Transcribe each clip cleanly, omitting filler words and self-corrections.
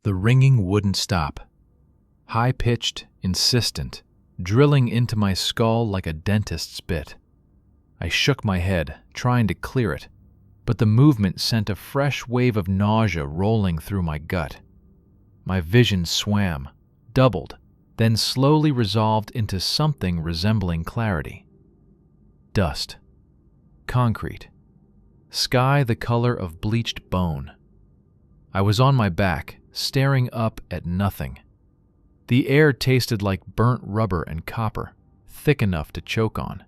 The ringing wouldn't stop. High-pitched, insistent, drilling into my skull like a dentist's bit. I shook my head, trying to clear it, but the movement sent a fresh wave of nausea rolling through my gut. My vision swam, doubled, then slowly resolved into something resembling clarity. Dust. Concrete. Sky the color of bleached bone. I was on my back, staring up at nothing. The air tasted like burnt rubber and copper, thick enough to choke on.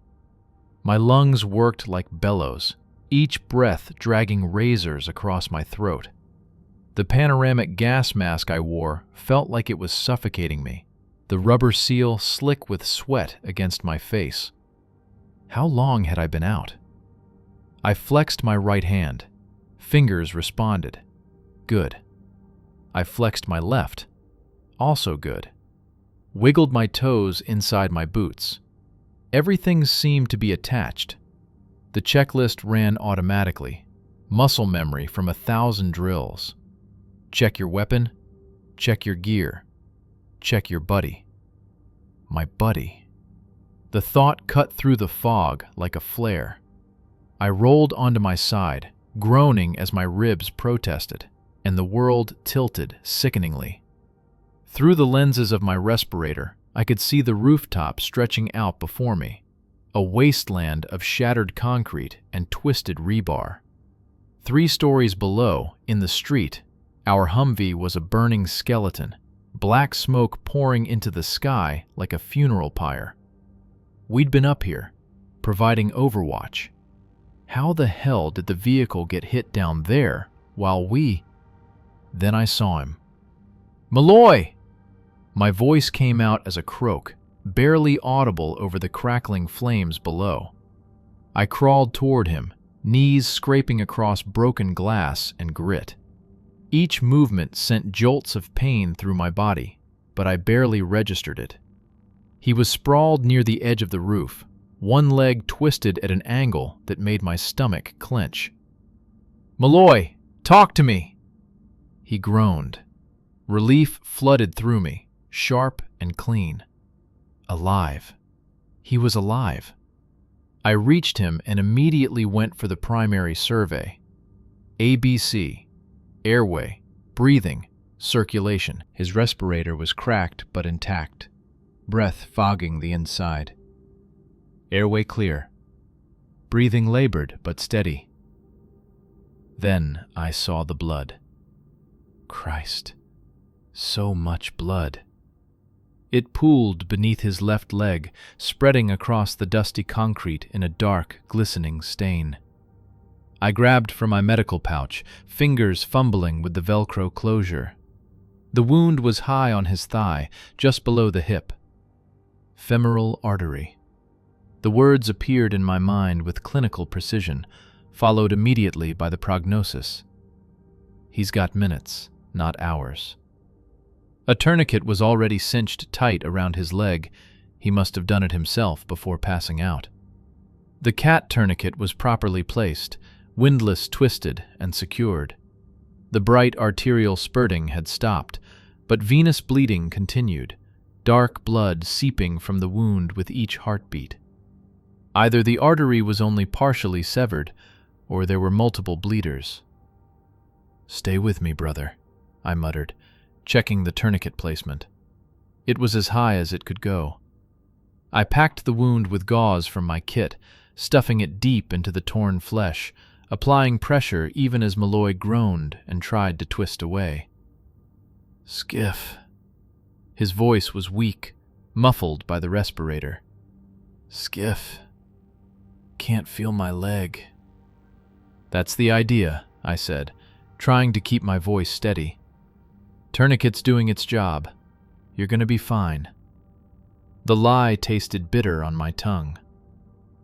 My lungs worked like bellows, each breath dragging razors across my throat. The panoramic gas mask I wore felt like it was suffocating me, the rubber seal slick with sweat against my face. How long had I been out? I flexed my right hand. Fingers responded. Good. I flexed my left. Also good. Wiggled my toes inside my boots. Everything seemed to be attached. The checklist ran automatically. Muscle memory from 1,000 drills. Check your weapon. Check your gear. Check your buddy. My buddy. The thought cut through the fog like a flare. I rolled onto my side, groaning as my ribs protested, and the world tilted sickeningly. Through the lenses of my respirator, I could see the rooftop stretching out before me, a wasteland of shattered concrete and twisted rebar. 3 stories below, in the street, our Humvee was a burning skeleton, black smoke pouring into the sky like a funeral pyre. We'd been up here, providing overwatch. How the hell did the vehicle get hit down there while we... Then I saw him. "Maloy!" My voice came out as a croak, barely audible over the crackling flames below. I crawled toward him, knees scraping across broken glass and grit. Each movement sent jolts of pain through my body, but I barely registered it. He was sprawled near the edge of the roof, one leg twisted at an angle that made my stomach clench. "Maloy, talk to me!" He groaned. Relief flooded through me, sharp and clean. Alive. He was alive. I reached him and immediately went for the primary survey. ABC. Airway, breathing, circulation. His respirator was cracked but intact, breath fogging the inside. Airway clear. Breathing labored but steady. Then I saw the blood. Christ, so much blood. It pooled beneath his left leg, spreading across the dusty concrete in a dark, glistening stain. I grabbed for my medical pouch, fingers fumbling with the Velcro closure. The wound was high on his thigh, just below the hip. Femoral artery. The words appeared in my mind with clinical precision, followed immediately by the prognosis. He's got minutes, not hours. A tourniquet was already cinched tight around his leg. He must have done it himself before passing out. The cat tourniquet was properly placed, windlass twisted and secured. The bright arterial spurting had stopped, but venous bleeding continued, dark blood seeping from the wound with each heartbeat. Either the artery was only partially severed, or there were multiple bleeders. "Stay with me, brother," I muttered, checking the tourniquet placement. It was as high as it could go. I packed the wound with gauze from my kit, stuffing it deep into the torn flesh, applying pressure even as Maloy groaned and tried to twist away. "Skif." His voice was weak, muffled by the respirator. "Skif. Can't feel my leg." "That's the idea," I said, trying to keep my voice steady. "Tourniquet's doing its job. You're gonna be fine." The lie tasted bitter on my tongue.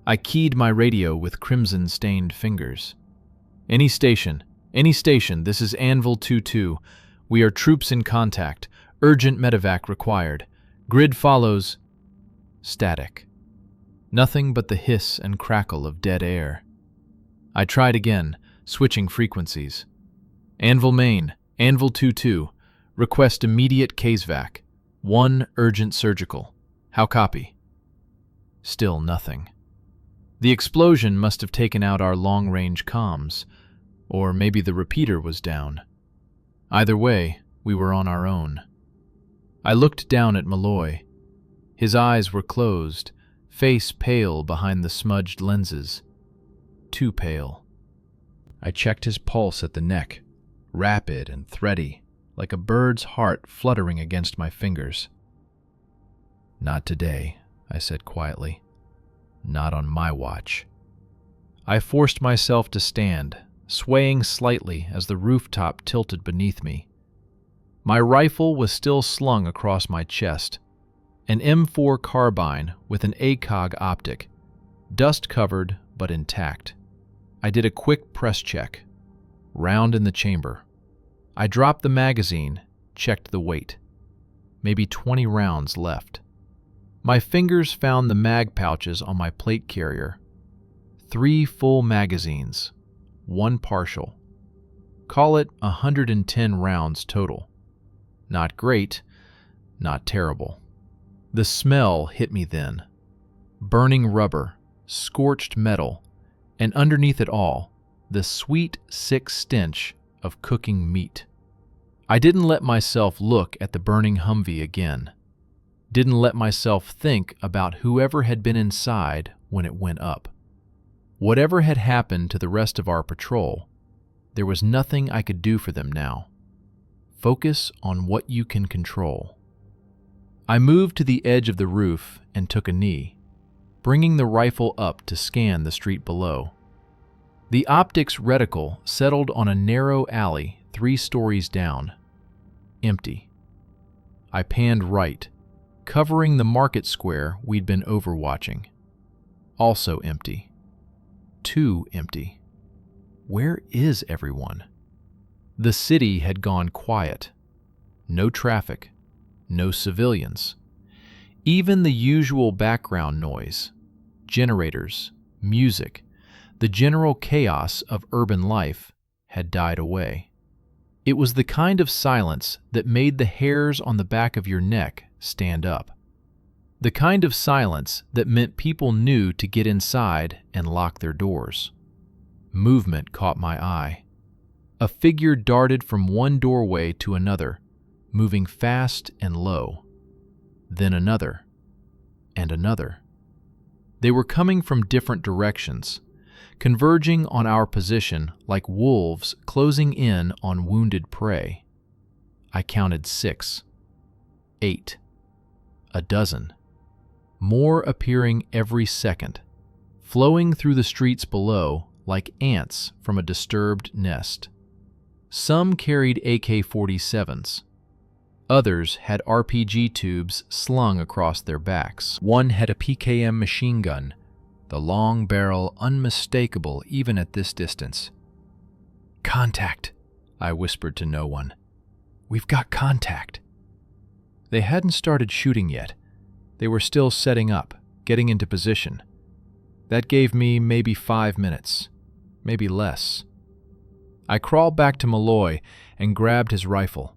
I keyed my radio with crimson-stained fingers. Any station, this is Anvil 2-2. We are troops in contact. Urgent medevac required. Grid follows." Static. Nothing but the hiss and crackle of dead air. I tried again, switching frequencies. "Anvil main, Anvil 2-2. Request immediate CASEVAC. 1 urgent surgical. How copy? Still nothing. The explosion must have taken out our long-range comms, or maybe the repeater was down. Either way, we were on our own. I looked down at Maloy. His eyes were closed, face pale behind the smudged lenses. Too pale. I checked his pulse at the neck, rapid and thready, like a bird's heart fluttering against my fingers. Not today, I said quietly. Not on my watch. I forced myself to stand, swaying slightly as the rooftop tilted beneath me. My rifle was still slung across my chest, an M4 carbine with an ACOG optic, dust-covered but intact. I did a quick press check. Round in the chamber. I dropped the magazine, checked the weight. Maybe 20 rounds left. My fingers found the mag pouches on my plate carrier. 3 full magazines, 1 partial. Call it 110 rounds total. Not great, not terrible. The smell hit me then. Burning rubber, scorched metal, and underneath it all, the sweet, sick stench of cooking meat. I didn't let myself look at the burning Humvee again. Didn't let myself think about whoever had been inside when it went up. Whatever had happened to the rest of our patrol, there was nothing I could do for them now. Focus on what you can control. I moved to the edge of the roof and took a knee, bringing the rifle up to scan the street below. The optics reticle settled on a narrow alley 3 stories down. Empty. I panned right, covering the market square we'd been overwatching. Also empty. Too empty. Where is everyone? The city had gone quiet. No traffic. No civilians. Even the usual background noise, generators, music, the general chaos of urban life had died away. It was the kind of silence that made the hairs on the back of your neck stand up. The kind of silence that meant people knew to get inside and lock their doors. Movement caught my eye. A figure darted from one doorway to another, moving fast and low. Then another, and another. They were coming from different directions, converging on our position like wolves closing in on wounded prey. I counted 6, 8, a dozen. More appearing every second, flowing through the streets below like ants from a disturbed nest. Some carried AK-47s. Others had RPG tubes slung across their backs. One had a PKM machine gun, the long barrel unmistakable even at this distance. "Contact," I whispered to no one. "We've got contact." They hadn't started shooting yet. They were still setting up, getting into position. That gave me maybe 5 minutes, maybe less. I crawled back to Maloy and grabbed his rifle.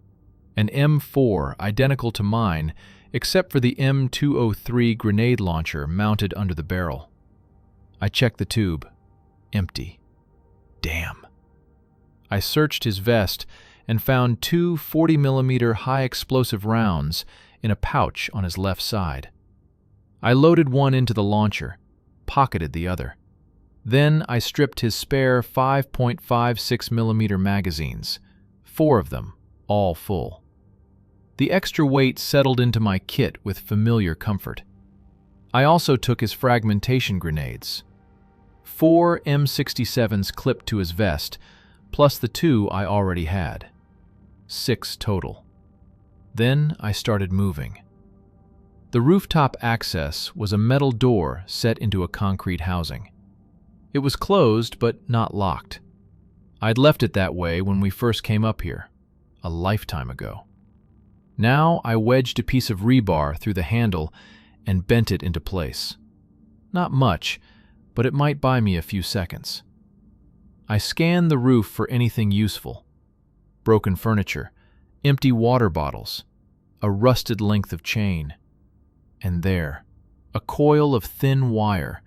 An M4 identical to mine, except for the M203 grenade launcher mounted under the barrel. I checked the tube. Empty. Damn. I searched his vest and found 2 40mm high-explosive rounds in a pouch on his left side. I loaded one into the launcher, pocketed the other. Then I stripped his spare 5.56mm magazines, 4 of them, all full. The extra weight settled into my kit with familiar comfort. I also took his fragmentation grenades. 4 M67s clipped to his vest, plus the 2 I already had. 6 total. Then I started moving. The rooftop access was a metal door set into a concrete housing. It was closed but not locked. I'd left it that way when we first came up here, a lifetime ago. Now I wedged a piece of rebar through the handle and bent it into place. Not much, but it might buy me a few seconds. I scanned the roof for anything useful. Broken furniture, empty water bottles, a rusted length of chain, and there, a coil of thin wire,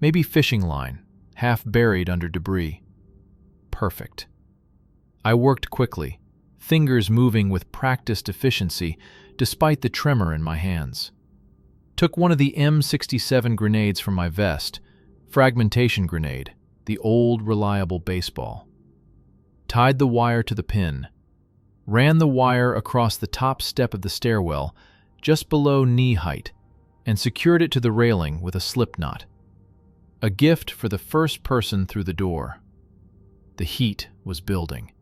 maybe fishing line, half buried under debris. Perfect. I worked quickly, fingers moving with practiced efficiency despite the tremor in my hands. Took one of the M67 grenades from my vest, fragmentation grenade, the old reliable baseball. Tied the wire to the pin, ran the wire across the top step of the stairwell, just below knee height, and secured it to the railing with a slip knot. A gift for the first person through the door. The heat was building.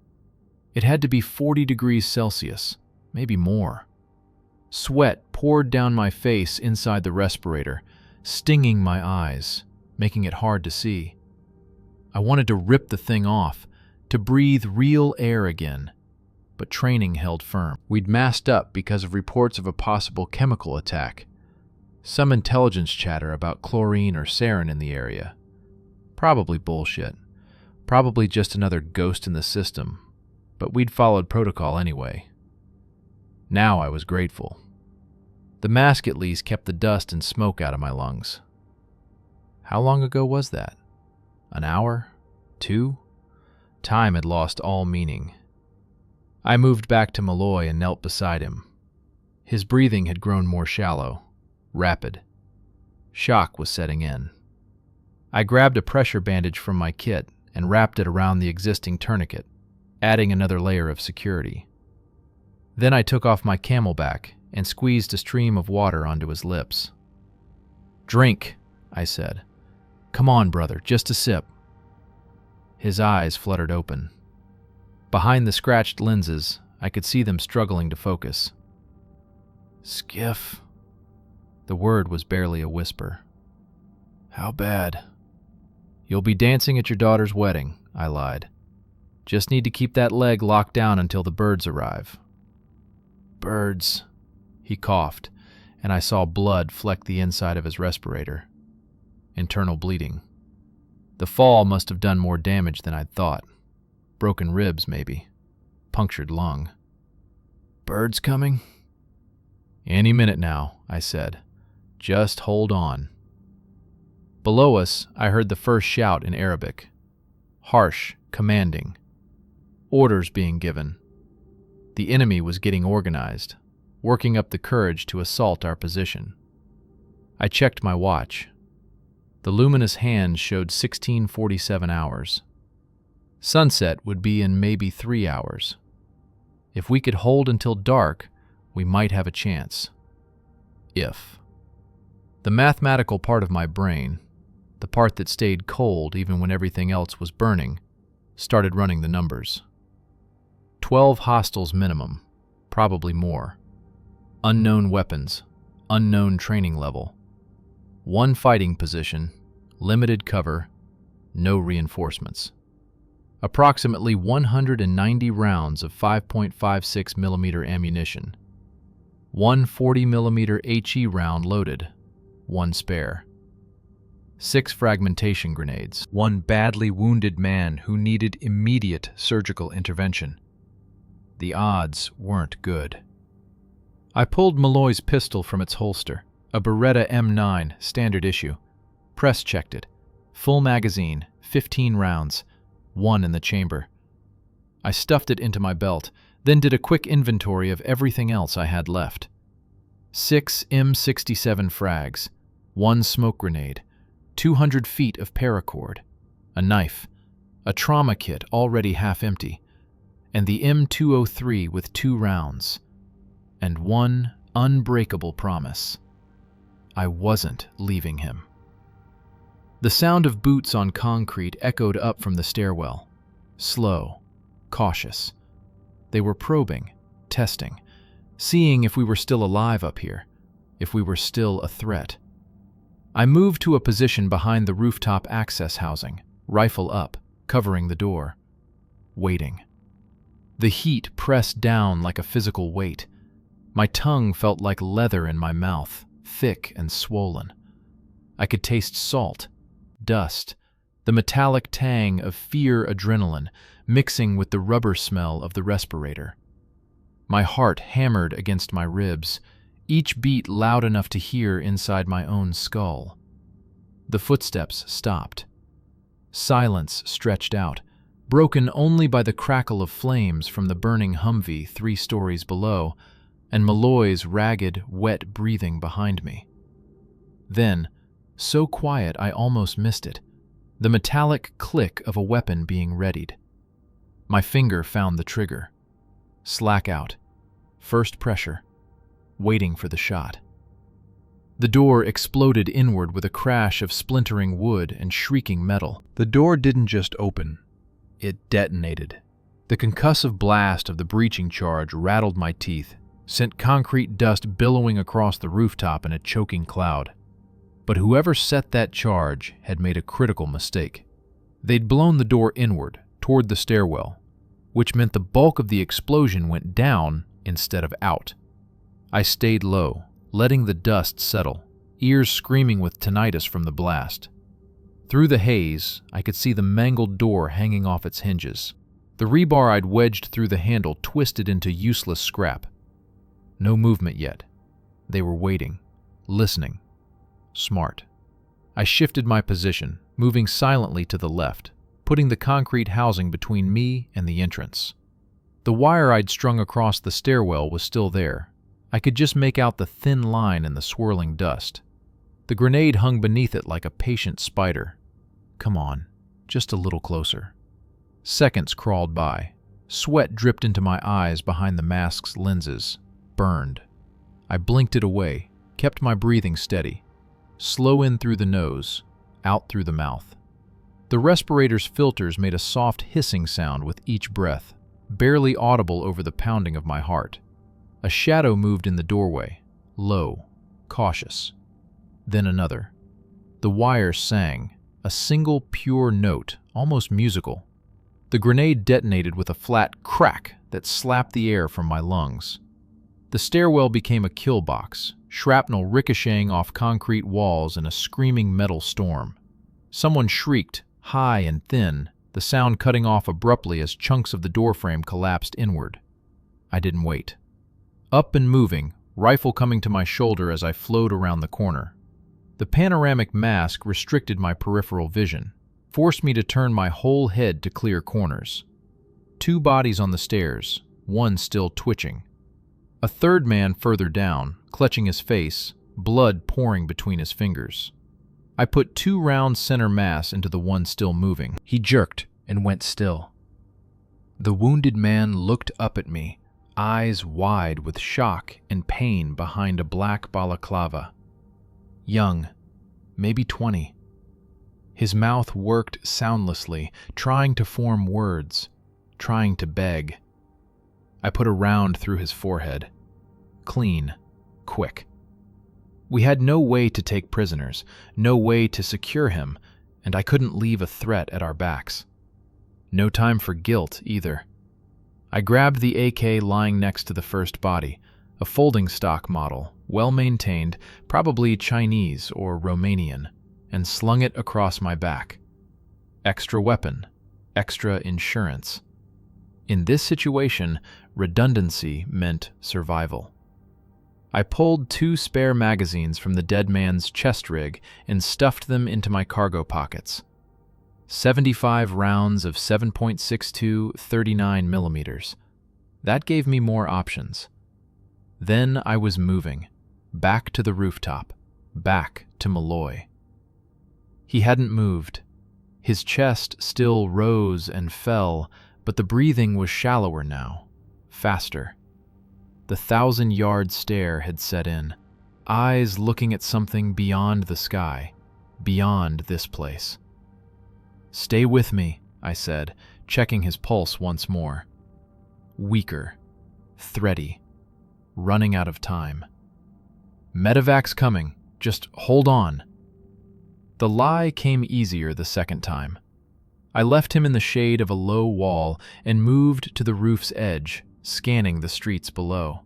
It had to be 40 degrees Celsius, maybe more. Sweat poured down my face inside the respirator, stinging my eyes, making it hard to see. I wanted to rip the thing off, to breathe real air again, but training held firm. We'd masked up because of reports of a possible chemical attack. Some intelligence chatter about chlorine or sarin in the area. Probably bullshit. Probably just another ghost in the system, but we'd followed protocol anyway. Now I was grateful. The mask at least kept the dust and smoke out of my lungs. How long ago was that? An hour? 2? Time had lost all meaning. I moved back to Maloy and knelt beside him. His breathing had grown more shallow, rapid. Shock was setting in. I grabbed a pressure bandage from my kit and wrapped it around the existing tourniquet, adding another layer of security. Then I took off my camelback and squeezed a stream of water onto his lips. "Drink," I said. "Come on, brother, just a sip." His eyes fluttered open. Behind the scratched lenses, I could see them struggling to focus. "Skif." The word was barely a whisper. "How bad?" "You'll be dancing at your daughter's wedding," I lied. "Just need to keep that leg locked down until the birds arrive." "Birds," he coughed, and I saw blood fleck the inside of his respirator. Internal bleeding. The fall must have done more damage than I'd thought. Broken ribs, maybe. Punctured lung. "Birds coming?" "Any minute now," I said. "Just hold on." Below us, I heard the first shout in Arabic. Harsh, commanding. Orders being given. The enemy was getting organized, working up the courage to assault our position. I checked my watch. The luminous hand showed 1647 hours. Sunset would be in maybe 3 hours. If we could hold until dark, we might have a chance. If. The mathematical part of my brain, the part that stayed cold even when everything else was burning, started running the numbers. 12 hostiles minimum, probably more. Unknown weapons, unknown training level. 1 fighting position, limited cover, no reinforcements. Approximately 190 rounds of 5.56 millimeter ammunition. 1 40 millimeter HE round loaded, 1 spare. 6 fragmentation grenades. 1 badly wounded man who needed immediate surgical intervention. The odds weren't good. I pulled Maloy's pistol from its holster, a Beretta M9 standard issue. Press-checked it. Full magazine, 15 rounds, 1 in the chamber. I stuffed it into my belt, then did a quick inventory of everything else I had left. 6 M67 frags, 1 smoke grenade, 200 feet of paracord, a knife, a trauma kit already half empty, and the M203 with 2 rounds, and 1 unbreakable promise. I wasn't leaving him. The sound of boots on concrete echoed up from the stairwell. Slow, cautious. They were probing, testing, seeing if we were still alive up here, if we were still a threat. I moved to a position behind the rooftop access housing, rifle up, covering the door. Waiting. The heat pressed down like a physical weight. My tongue felt like leather in my mouth, thick and swollen. I could taste salt, dust, the metallic tang of fear adrenaline mixing with the rubber smell of the respirator. My heart hammered against my ribs, each beat loud enough to hear inside my own skull. The footsteps stopped. Silence stretched out, broken only by the crackle of flames from the burning Humvee 3 stories below, and Maloy's ragged, wet breathing behind me. Then, so quiet I almost missed it, the metallic click of a weapon being readied. My finger found the trigger. Slack out. First pressure. Waiting for the shot. The door exploded inward with a crash of splintering wood and shrieking metal. The door didn't just open. It detonated. The concussive blast of the breaching charge rattled my teeth, sent concrete dust billowing across the rooftop in a choking cloud. But whoever set that charge had made a critical mistake. They'd blown the door inward, toward the stairwell, which meant the bulk of the explosion went down instead of out. I stayed low, letting the dust settle, ears screaming with tinnitus from the blast. Through the haze, I could see the mangled door hanging off its hinges. The rebar I'd wedged through the handle twisted into useless scrap. No movement yet. They were waiting, listening. Smart. I shifted my position, moving silently to the left, putting the concrete housing between me and the entrance. The wire I'd strung across the stairwell was still there. I could just make out the thin line in the swirling dust. The grenade hung beneath it like a patient spider. Come on, just a little closer. Seconds crawled by. Sweat dripped into my eyes behind the mask's lenses. Burned. I blinked it away, kept my breathing steady. Slow in through the nose, out through the mouth. The respirator's filters made a soft hissing sound with each breath, barely audible over the pounding of my heart. A shadow moved in the doorway, low, cautious. Then another. The wire sang, a single pure note, almost musical. The grenade detonated with a flat crack that slapped the air from my lungs. The stairwell became a kill box, shrapnel ricocheting off concrete walls in a screaming metal storm. Someone shrieked, high and thin, the sound cutting off abruptly as chunks of the doorframe collapsed inward. I didn't wait. Up and moving, rifle coming to my shoulder as I flowed around the corner. The panoramic mask restricted my peripheral vision, forced me to turn my whole head to clear corners. 2 bodies on the stairs, one still twitching. A third man further down, clutching his face, blood pouring between his fingers. I put 2 round center mass into the one still moving. He jerked and went still. The wounded man looked up at me, eyes wide with shock and pain behind a black balaclava. Young, maybe 20. His mouth worked soundlessly, trying to form words, trying to beg. I put a round through his forehead. Clean, quick. We had no way to take prisoners, no way to secure him, and I couldn't leave a threat at our backs. No time for guilt, either. I grabbed the AK lying next to the first body, a folding stock model, well-maintained, probably Chinese or Romanian, and slung it across my back. Extra weapon, extra insurance. In this situation, redundancy meant survival. I pulled 2 spare magazines from the dead man's chest rig and stuffed them into my cargo pockets. 75 rounds of 7.62 39mm. That gave me more options. Then I was moving, back to the rooftop, back to Maloy. He hadn't moved. His chest still rose and fell, but the breathing was shallower now, faster. The 1,000-yard stare had set in, eyes looking at something beyond the sky, beyond this place. "Stay with me," I said, checking his pulse once more. Weaker, thready, running out of time. "Medevac's coming, just hold on." The lie came easier the second time. I left him in the shade of a low wall and moved to the roof's edge, scanning the streets below.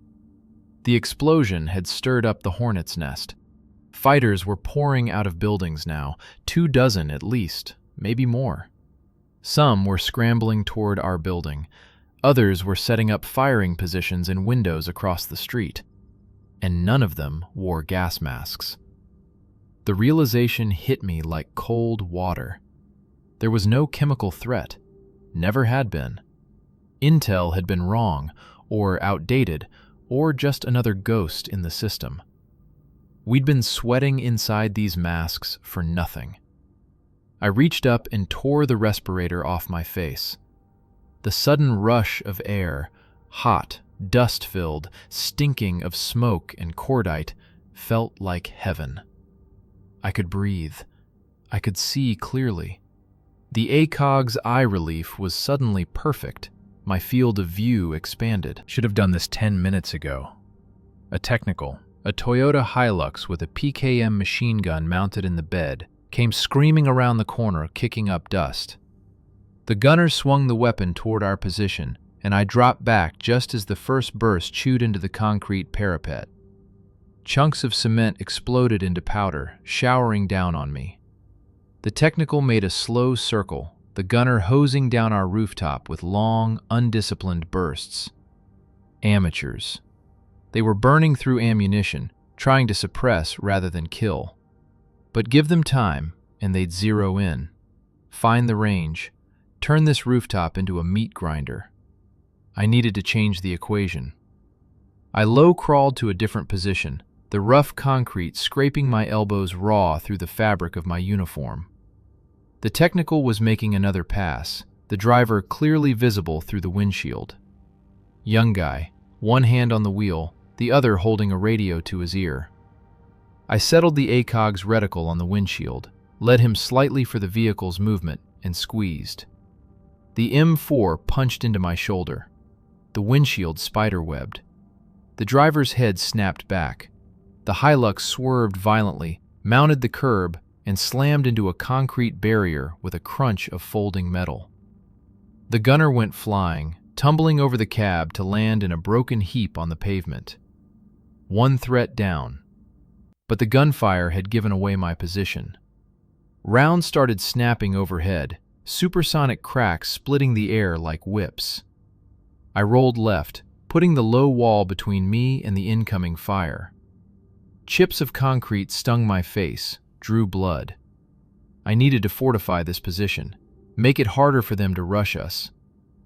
The explosion had stirred up the hornet's nest. Fighters were pouring out of buildings now, 24 at least, maybe more. Some were scrambling toward our building. Others were setting up firing positions in windows across the street, and none of them wore gas masks. The realization hit me like cold water. There was no chemical threat, never had been. Intel had been wrong, or outdated, or just another ghost in the system. We'd been sweating inside these masks for nothing. I reached up and tore the respirator off my face. The sudden rush of air, hot, dust-filled, stinking of smoke and cordite, felt like heaven. I could breathe. I could see clearly. The ACOG's eye relief was suddenly perfect. My field of view expanded. Should have done this 10 minutes ago. A Toyota Hilux with a PKM machine gun mounted in the bed, came screaming around the corner, kicking up dust. The gunner swung the weapon toward our position, and I dropped back just as the first burst chewed into the concrete parapet. Chunks of cement exploded into powder, showering down on me. The technical made a slow circle, the gunner hosing down our rooftop with long, undisciplined bursts. Amateurs. They were burning through ammunition, trying to suppress rather than kill. But give them time, and they'd zero in, find the range, turn this rooftop into a meat grinder. I needed to change the equation. I low-crawled to a different position, the rough concrete scraping my elbows raw through the fabric of my uniform. The technical was making another pass, the driver clearly visible through the windshield. Young guy, one hand on the wheel, the other holding a radio to his ear. I settled the ACOG's reticle on the windshield, led him slightly for the vehicle's movement, and squeezed. The M4 punched into my shoulder. The windshield spiderwebbed. The driver's head snapped back. The Hilux swerved violently, mounted the curb, and slammed into a concrete barrier with a crunch of folding metal. The gunner went flying, tumbling over the cab to land in a broken heap on the pavement. One threat down. But the gunfire had given away my position. Rounds started snapping overhead, supersonic cracks splitting the air like whips. I rolled left, putting the low wall between me and the incoming fire. Chips of concrete stung my face, drew blood. I needed to fortify this position, make it harder for them to rush us,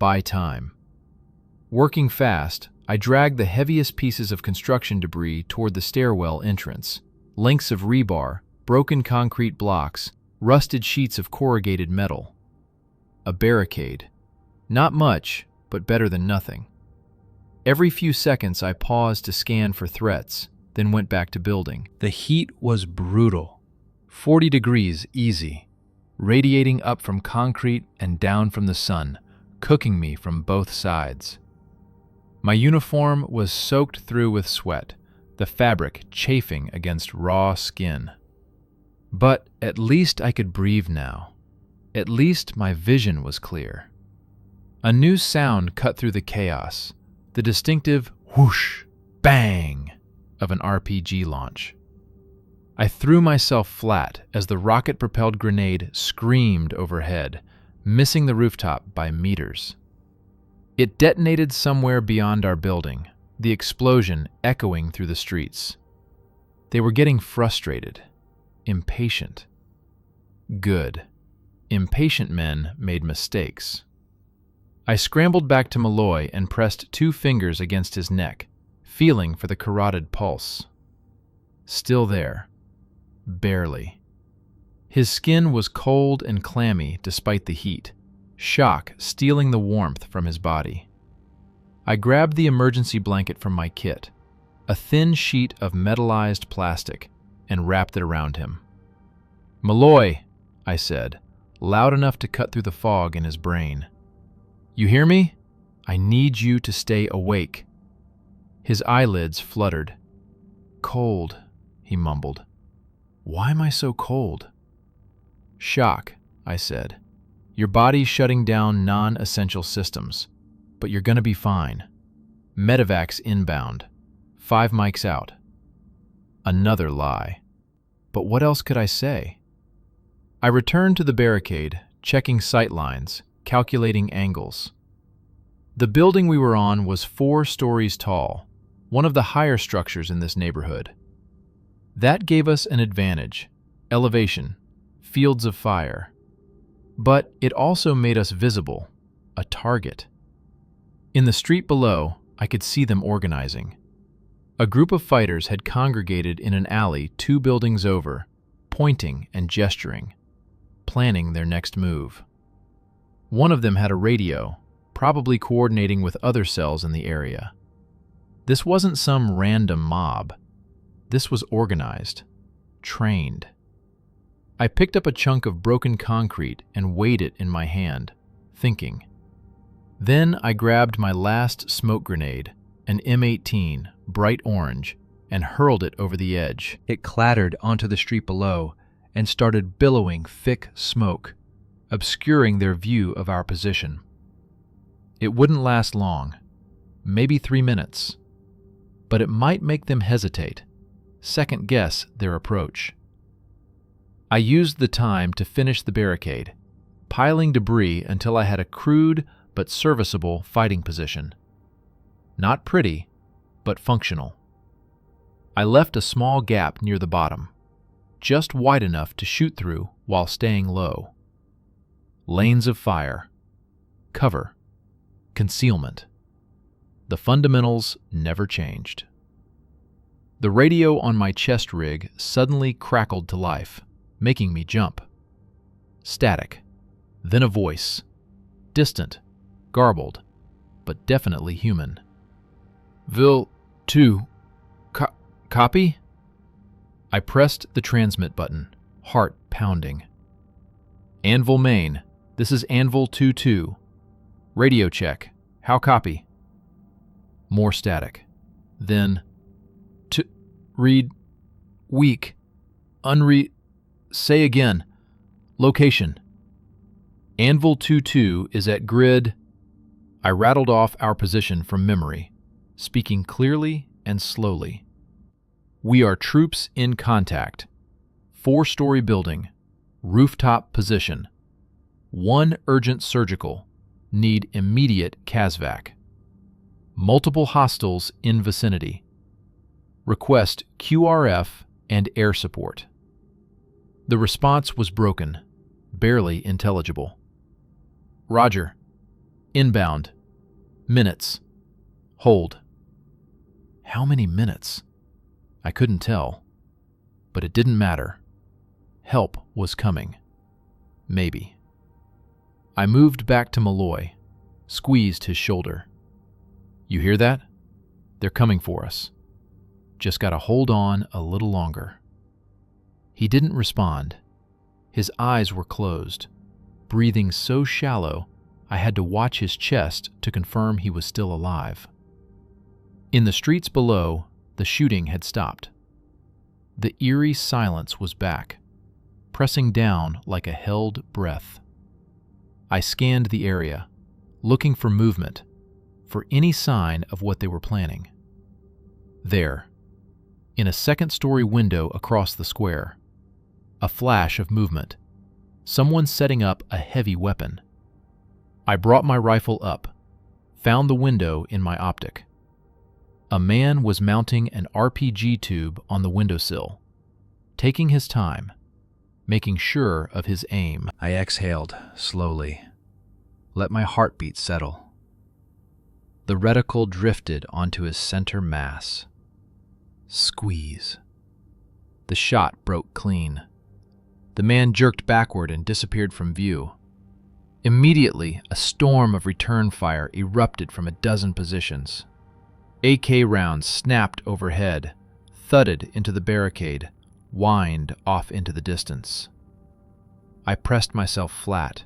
buy time. Working fast, I dragged the heaviest pieces of construction debris toward the stairwell entrance. Lengths of rebar, broken concrete blocks, rusted sheets of corrugated metal. A barricade. Not much, but better than nothing. Every few seconds I paused to scan for threats, then went back to building. The heat was brutal. 40 degrees easy, radiating up from concrete and down from the sun, cooking me from both sides. My uniform was soaked through with sweat, the fabric chafing against raw skin. But at least I could breathe now. At least my vision was clear. A new sound cut through the chaos, the distinctive whoosh, bang of an RPG launch. I threw myself flat as the rocket-propelled grenade screamed overhead, missing the rooftop by meters. It detonated somewhere beyond our building, the explosion echoing through the streets. They were getting frustrated, impatient. Good. Impatient men made mistakes. I scrambled back to Maloy and pressed 2 fingers against his neck, feeling for the carotid pulse. Still there. Barely. His skin was cold and clammy despite the heat, shock stealing the warmth from his body. I grabbed the emergency blanket from my kit, a thin sheet of metallized plastic, and wrapped it around him. "Maloy," I said, loud enough to cut through the fog in his brain. "You hear me? I need you to stay awake." His eyelids fluttered. "Cold," he mumbled. "Why am I so cold?" "Shock," I said. "Your body's shutting down non-essential systems, but you're gonna be fine. Medevac's inbound. 5 mics out." Another lie. But what else could I say? I returned to the barricade, checking sight lines, calculating angles. The building we were on was 4 stories tall, one of the higher structures in this neighborhood. That gave us an advantage: elevation, fields of fire. But it also made us visible, a target. In the street below, I could see them organizing. A group of fighters had congregated in an alley 2 buildings over, pointing and gesturing, planning their next move. One of them had a radio, probably coordinating with other cells in the area. This wasn't some random mob. This was organized, trained. I picked up a chunk of broken concrete and weighed it in my hand, thinking. Then I grabbed my last smoke grenade, an M18, bright orange, and hurled it over the edge. It clattered onto the street below and started billowing thick smoke, obscuring their view of our position. It wouldn't last long, maybe 3 minutes, but it might make them hesitate, second-guess their approach. I used the time to finish the barricade, piling debris until I had a crude but serviceable fighting position. Not pretty, but functional. I left a small gap near the bottom, just wide enough to shoot through while staying low. Lanes of fire, cover, concealment. The fundamentals never changed. The radio on my chest rig suddenly crackled to life, making me jump. Static, then a voice, distant, garbled, but definitely human. Vil 2, copy? I pressed the transmit button, heart pounding. Anvil Main, this is Anvil 2-2. Radio check, how copy? More static. Then, read, weak, say again, location. Anvil 2-2 is at grid. I rattled off our position from memory, speaking clearly and slowly. We are troops in contact. 4-story building, rooftop position. 1 urgent surgical, need immediate CASVAC. Multiple hostiles in vicinity. Request QRF and air support. The response was broken, barely intelligible. Roger. Inbound. Minutes. Hold. How many minutes? I couldn't tell, but it didn't matter. Help was coming. Maybe. I moved back to Maloy, squeezed his shoulder. You hear that? They're coming for us. Just gotta hold on a little longer. He didn't respond. His eyes were closed, breathing so shallow I had to watch his chest to confirm he was still alive. In the streets below, the shooting had stopped. The eerie silence was back, pressing down like a held breath. I scanned the area, looking for movement, for any sign of what they were planning. There, in a second-story window across the square, a flash of movement, someone setting up a heavy weapon. I brought my rifle up, found the window in my optic. A man was mounting an RPG tube on the windowsill, taking his time, making sure of his aim. I exhaled slowly, let my heartbeat settle. The reticle drifted onto his center mass. Squeeze. The shot broke clean. The man jerked backward and disappeared from view. Immediately, a storm of return fire erupted from a dozen positions. AK rounds snapped overhead, thudded into the barricade, whined off into the distance. I pressed myself flat,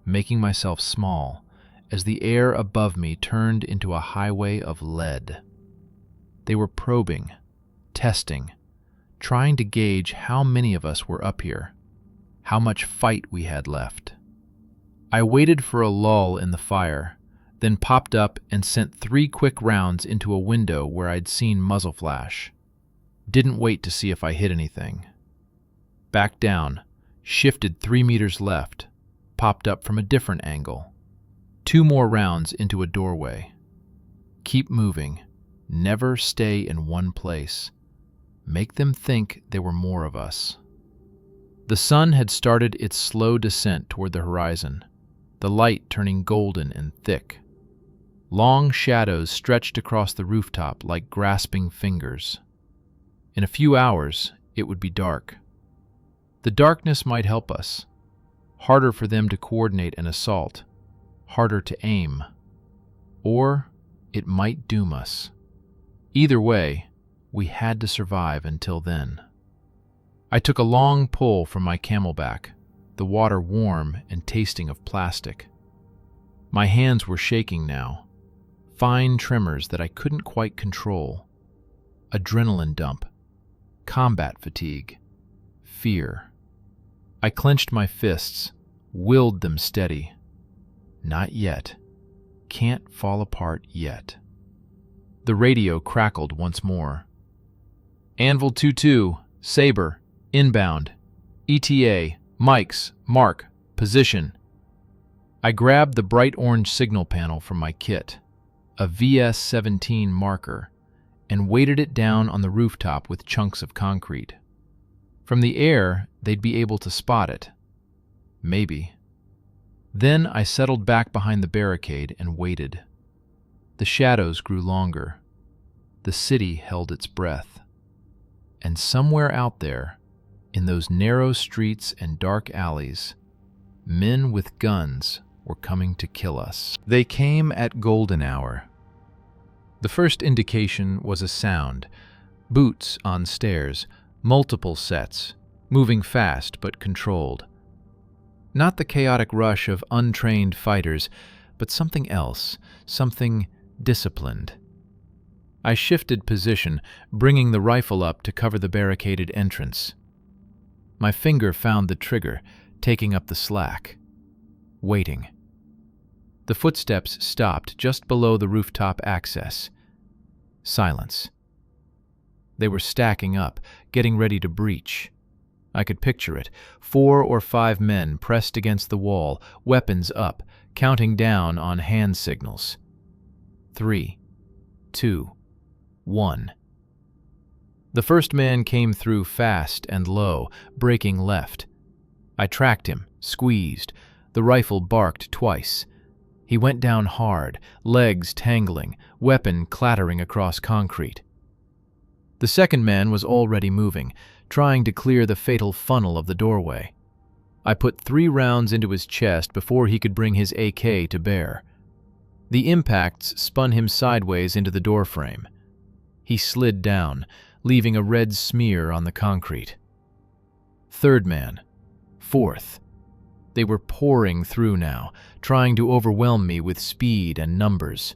making myself small, as the air above me turned into a highway of lead. They were probing, testing, trying to gauge how many of us were up here, how much fight we had left. I waited for a lull in the fire, then popped up and sent 3 quick rounds into a window where I'd seen muzzle flash. Didn't wait to see if I hit anything. Backed down, shifted 3 meters left, popped up from a different angle. 2 more rounds into a doorway. Keep moving. Never stay in one place. Make them think there were more of us. The sun had started its slow descent toward the horizon, the light turning golden and thick. Long shadows stretched across the rooftop like grasping fingers. In a few hours, it would be dark. The darkness might help us. Harder for them to coordinate an assault. Harder to aim. Or it might doom us. Either way, we had to survive until then. I took a long pull from my camelback, the water warm and tasting of plastic. My hands were shaking now, fine tremors that I couldn't quite control. Adrenaline dump, combat fatigue, fear. I clenched my fists, willed them steady. Not yet. Can't fall apart yet. The radio crackled once more. Anvil 2-2, Sabre, inbound. ETA, mics, mark, position. I grabbed the bright orange signal panel from my kit, a VS-17 marker, and weighted it down on the rooftop with chunks of concrete. From the air, they'd be able to spot it. Maybe. Then I settled back behind the barricade and waited. The shadows grew longer. The city held its breath. And somewhere out there, in those narrow streets and dark alleys, men with guns were coming to kill us. They came at golden hour. The first indication was a sound. Boots on stairs, multiple sets, moving fast but controlled. Not the chaotic rush of untrained fighters, but something else, something disciplined. I shifted position, bringing the rifle up to cover the barricaded entrance. My finger found the trigger, taking up the slack. Waiting. The footsteps stopped just below the rooftop access. Silence. They were stacking up, getting ready to breach. I could picture it. 4 or 5 men pressed against the wall, weapons up, counting down on hand signals. 3, 2, 1. The first man came through fast and low, breaking left. I tracked him, squeezed. The rifle barked twice. He went down hard, legs tangling, weapon clattering across concrete. The second man was already moving, trying to clear the fatal funnel of the doorway. I put 3 rounds into his chest before he could bring his AK to bear. The impacts spun him sideways into the doorframe. He slid down, leaving a red smear on the concrete. Third man. Fourth. They were pouring through now, trying to overwhelm me with speed and numbers.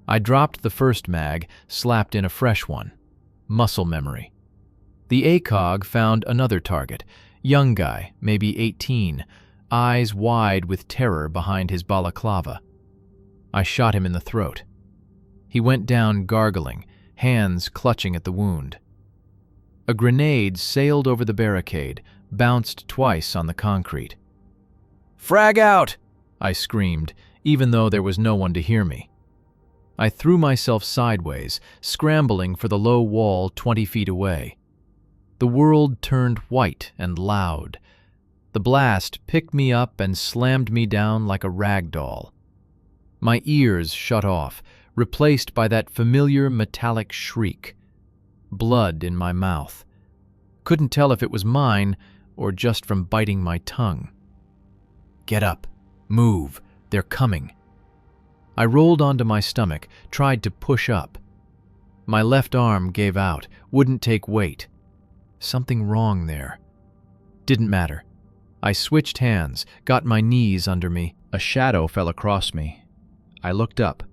I dropped the first mag, slapped in a fresh one. Muscle memory. The ACOG found another target, young guy, maybe 18, eyes wide with terror behind his balaclava. I shot him in the throat. He went down gargling, hands clutching at the wound. A grenade sailed over the barricade, bounced twice on the concrete. "Frag out!" I screamed, even though there was no one to hear me. I threw myself sideways, scrambling for the low wall 20 feet away. The world turned white and loud. The blast picked me up and slammed me down like a rag doll. My ears shut off, replaced by that familiar metallic shriek. Blood in my mouth. Couldn't tell if it was mine or just from biting my tongue. "Get up. Move. They're coming." I rolled onto my stomach, tried to push up. My left arm gave out, wouldn't take weight. Something wrong there. Didn't matter. I switched hands, got my knees under me. A shadow fell across me. I looked up.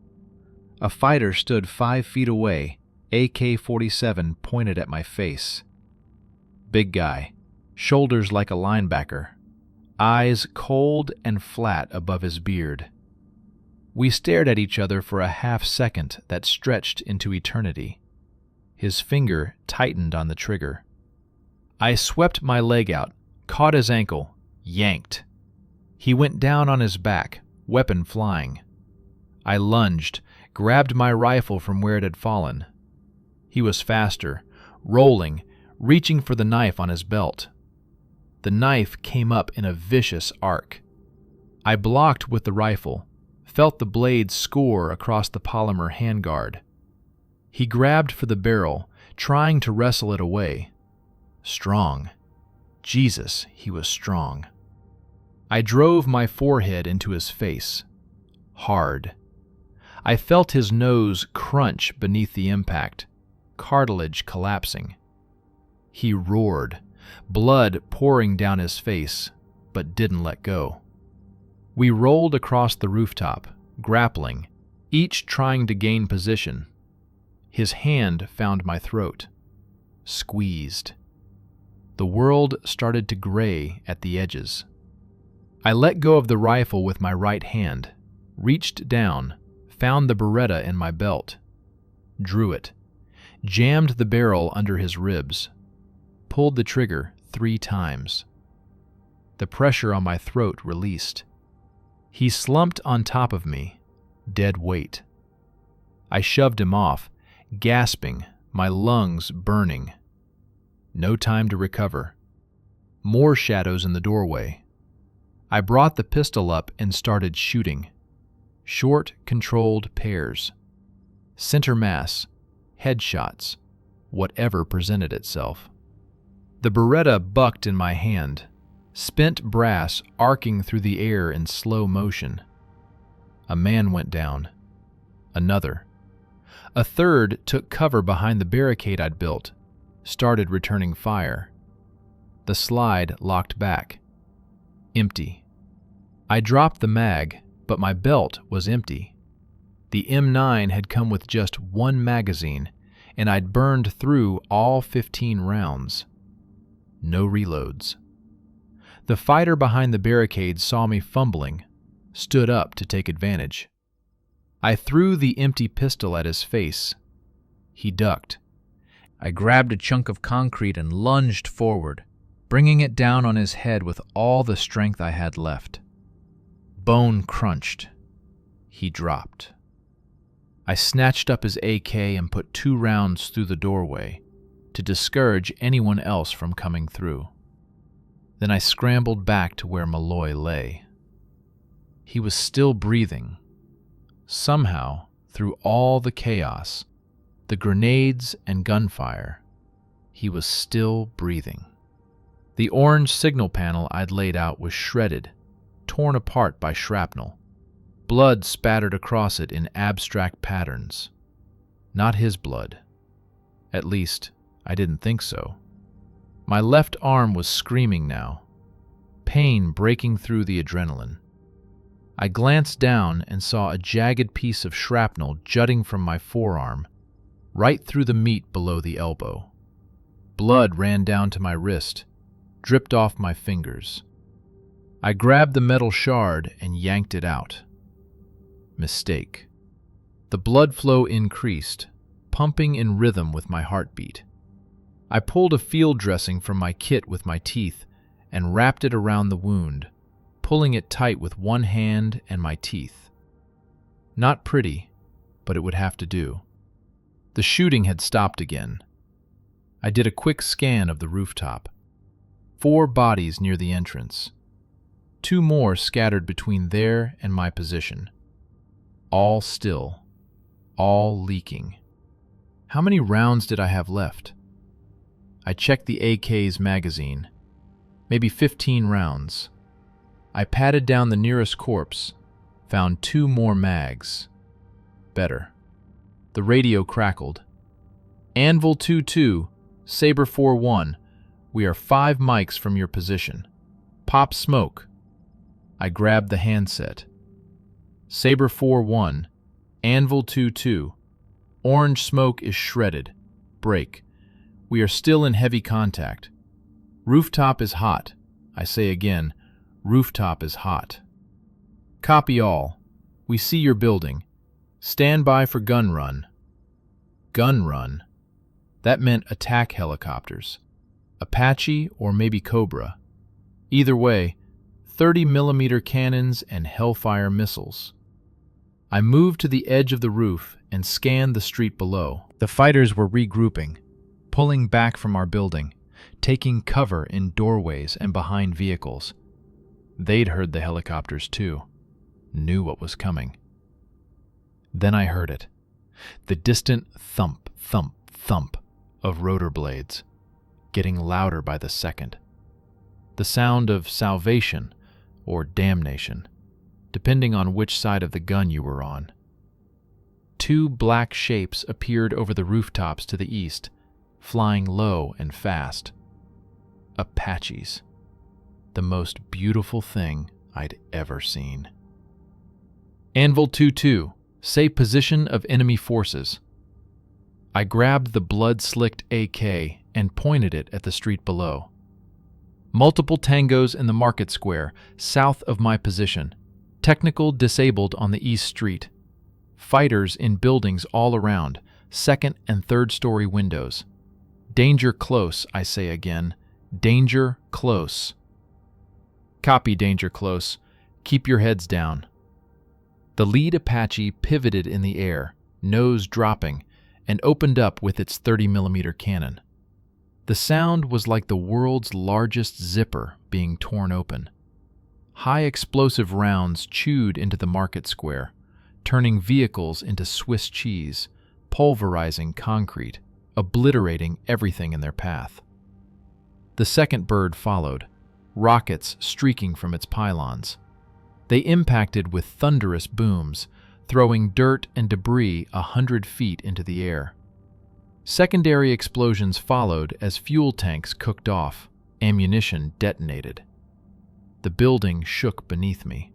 A fighter stood 5 feet away, AK-47 pointed at my face. Big guy, shoulders like a linebacker, eyes cold and flat above his beard. We stared at each other for a half-second that stretched into eternity. His finger tightened on the trigger. I swept my leg out, caught his ankle, yanked. He went down on his back, weapon flying. I lunged, grabbed my rifle from where it had fallen. He was faster, rolling, reaching for the knife on his belt. The knife came up in a vicious arc. I blocked with the rifle, felt the blade score across the polymer handguard. He grabbed for the barrel, trying to wrestle it away. Strong. Jesus, he was strong. I drove my forehead into his face. Hard. I felt his nose crunch beneath the impact, cartilage collapsing. He roared, blood pouring down his face, but didn't let go. We rolled across the rooftop, grappling, each trying to gain position. His hand found my throat. Squeezed. The world started to gray at the edges. I let go of the rifle with my right hand, reached down, found the Beretta in my belt, drew it, jammed the barrel under his ribs, pulled the trigger 3 times. The pressure on my throat released. He slumped on top of me, dead weight. I shoved him off, gasping, my lungs burning. No time to recover. More shadows in the doorway. I brought the pistol up and started shooting. Short, controlled pairs. Center mass, headshots, whatever presented itself. The Beretta bucked in my hand, spent brass arcing through the air in slow motion. A man went down. Another. A third took cover behind the barricade I'd built, started returning fire. The slide locked back. Empty. I dropped the mag, but my belt was empty. The M9 had come with just 1 magazine, and I'd burned through all 15 rounds. No reloads. The fighter behind the barricade saw me fumbling, stood up to take advantage. I threw the empty pistol at his face. He ducked. I grabbed a chunk of concrete and lunged forward, bringing it down on his head with all the strength I had left. Bone crunched. He dropped. I snatched up his AK and put 2 rounds through the doorway to discourage anyone else from coming through. Then I scrambled back to where Maloy lay. He was still breathing. Somehow, through all the chaos, the grenades and gunfire, he was still breathing. The orange signal panel I'd laid out was shredded, torn apart by shrapnel. Blood spattered across it in abstract patterns. Not his blood. At least, I didn't think so. My left arm was screaming now, pain breaking through the adrenaline. I glanced down and saw a jagged piece of shrapnel jutting from my forearm, right through the meat below the elbow. Blood ran down to my wrist, dripped off my fingers. I grabbed the metal shard and yanked it out. Mistake. The blood flow increased, pumping in rhythm with my heartbeat. I pulled a field dressing from my kit with my teeth and wrapped it around the wound, pulling it tight with one hand and my teeth. Not pretty, but it would have to do. The shooting had stopped again. I did a quick scan of the rooftop. 4 bodies near the entrance. 2 more scattered between there and my position. All still. All leaking. How many rounds did I have left? I checked the AK's magazine. Maybe 15 rounds. I patted down the nearest corpse, found 2 more mags. Better. The radio crackled. Anvil 2-2, Saber 4-1, we are 5 mics from your position. Pop smoke. I grabbed the handset. Saber 4-1, Anvil 2-2, orange smoke is shredded. Break. We are still in heavy contact. Rooftop is hot. I say again, rooftop is hot. Copy all. We see your building. Stand by for gun run. Gun run? That meant attack helicopters. Apache or maybe Cobra. Either way, 30mm cannons and Hellfire missiles. I moved to the edge of the roof and scanned the street below. The fighters were regrouping, pulling back from our building, taking cover in doorways and behind vehicles. They'd heard the helicopters too, knew what was coming. Then I heard it, the distant thump, thump, thump of rotor blades, getting louder by the second. The sound of salvation or damnation, depending on which side of the gun you were on. Two black shapes appeared over the rooftops to the east, flying low and fast. Apaches. The most beautiful thing I'd ever seen. Anvil 2-2, say position of enemy forces. I grabbed the blood-slicked AK and pointed it at the street below. Multiple tangos in the market square, south of my position. Technical disabled on the east street. Fighters in buildings all around, second and third story windows. Danger close, I say again. Danger close. Copy, danger close. Keep your heads down. The lead Apache pivoted in the air, nose dropping, and opened up with its 30mm cannon. The sound was like the world's largest zipper being torn open. High explosive rounds chewed into the market square, turning vehicles into Swiss cheese, pulverizing concrete, obliterating everything in their path. The second bird followed, rockets streaking from its pylons. They impacted with thunderous booms, throwing dirt and debris 100 feet into the air. Secondary explosions followed as fuel tanks cooked off, ammunition detonated. The building shook beneath me.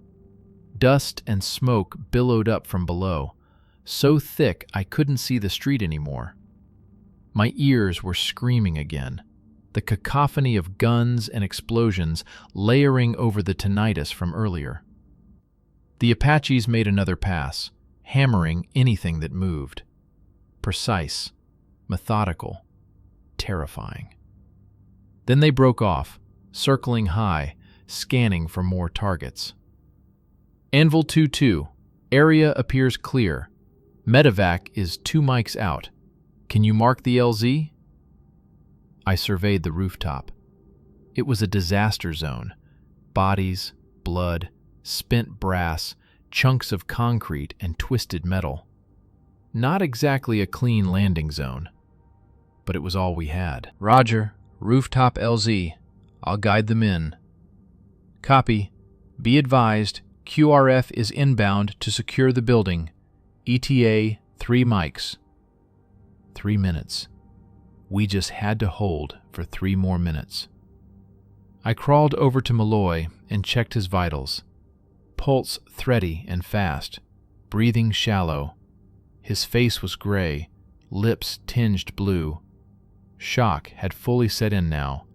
Dust and smoke billowed up from below, so thick I couldn't see the street anymore. My ears were screaming again, the cacophony of guns and explosions layering over the tinnitus from earlier. The Apaches made another pass, hammering anything that moved. Precise, methodical, terrifying. Then they broke off, circling high, scanning for more targets. Anvil 2-2, area appears clear. Medevac is 2 mics out. Can you mark the LZ? I surveyed the rooftop. It was a disaster zone. Bodies, blood, spent brass, chunks of concrete, and twisted metal. Not exactly a clean landing zone, but it was all we had. Roger, Rooftop LZ. I'll guide them in. Copy. Be advised, QRF is inbound to secure the building. ETA 3 mics. 3 minutes. We just had to hold for 3 more minutes. I crawled over to Maloy and checked his vitals. Pulse thready and fast, breathing shallow. His face was gray, lips tinged blue. Shock had fully set in now,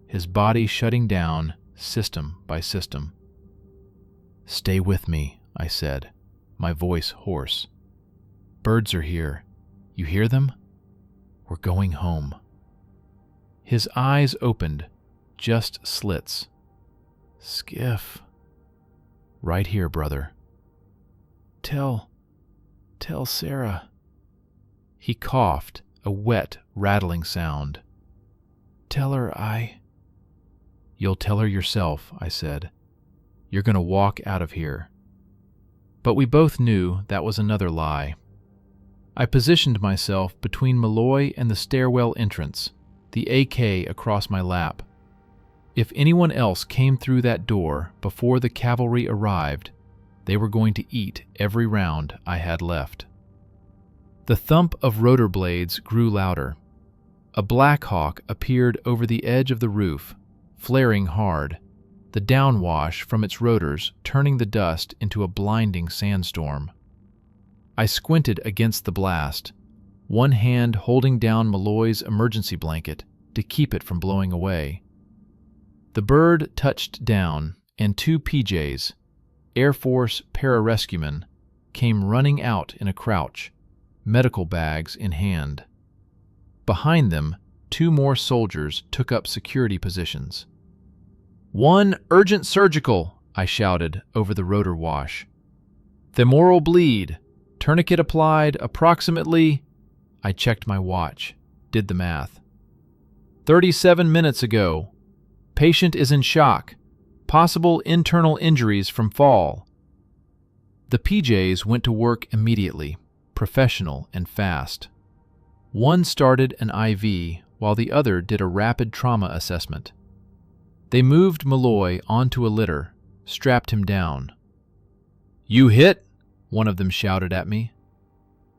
his body shutting down system by system. Stay with me, I said, my voice hoarse. Birds are here. You hear them? We're going home. His eyes opened, just slits. Skif. Right here, brother. Tell Sarah. He coughed, a wet, rattling sound. Tell her You'll tell her yourself, I said. You're going to walk out of here. But we both knew that was another lie. I positioned myself between Maloy and the stairwell entrance, the AK across my lap. If anyone else came through that door before the cavalry arrived, they were going to eat every round I had left. The thump of rotor blades grew louder. A Black Hawk appeared over the edge of the roof, flaring hard, the downwash from its rotors turning the dust into a blinding sandstorm. I squinted against the blast, one hand holding down Maloy's emergency blanket to keep it from blowing away. The bird touched down, and 2 PJs, Air Force pararescuemen, came running out in a crouch, medical bags in hand. Behind them, 2 more soldiers took up security positions. 1 urgent surgical, I shouted over the rotor wash. Femoral bleed. Tourniquet applied approximately... I checked my watch, did the math. 37 minutes ago. Patient is in shock. Possible internal injuries from fall. The PJs went to work immediately, professional and fast. One started an IV while the other did a rapid trauma assessment. They moved Maloy onto a litter, strapped him down. "You hit?" one of them shouted at me.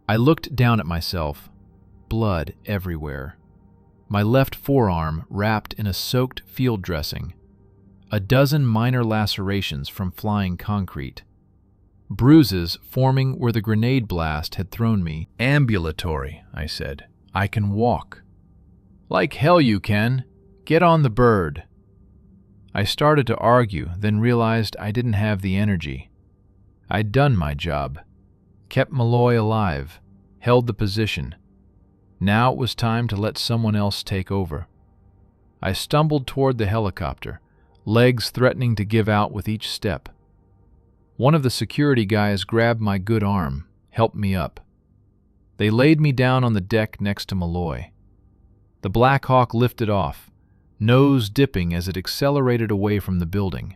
I looked down at myself, blood everywhere. My left forearm wrapped in a soaked field dressing, a dozen minor lacerations from flying concrete, bruises forming where the grenade blast had thrown me. "Ambulatory," I said. "I can walk." "Like hell you can. Get on the bird." I started to argue, then realized I didn't have the energy. I'd done my job, kept Maloy alive, held the position. Now it was time to let someone else take over. I stumbled toward the helicopter, legs threatening to give out with each step. One of the security guys grabbed my good arm, helped me up. They laid me down on the deck next to Maloy. The Black Hawk lifted off, nose dipping as it accelerated away from the building.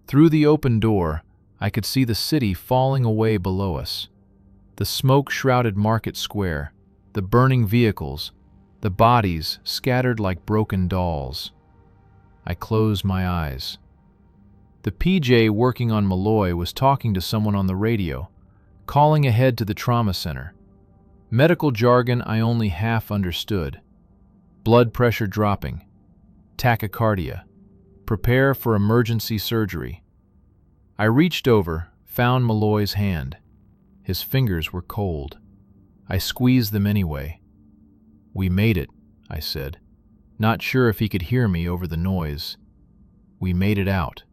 Through the open door, I could see the city falling away below us. The smoke-shrouded market square, the burning vehicles, the bodies scattered like broken dolls. I closed my eyes. The PJ working on Maloy was talking to someone on the radio, calling ahead to the trauma center. Medical jargon I only half understood. Blood pressure dropping. Tachycardia. Prepare for emergency surgery. I reached over, found Maloy's hand. His fingers were cold. I squeezed them anyway. "We made it," I said, not sure if he could hear me over the noise. "We made it out."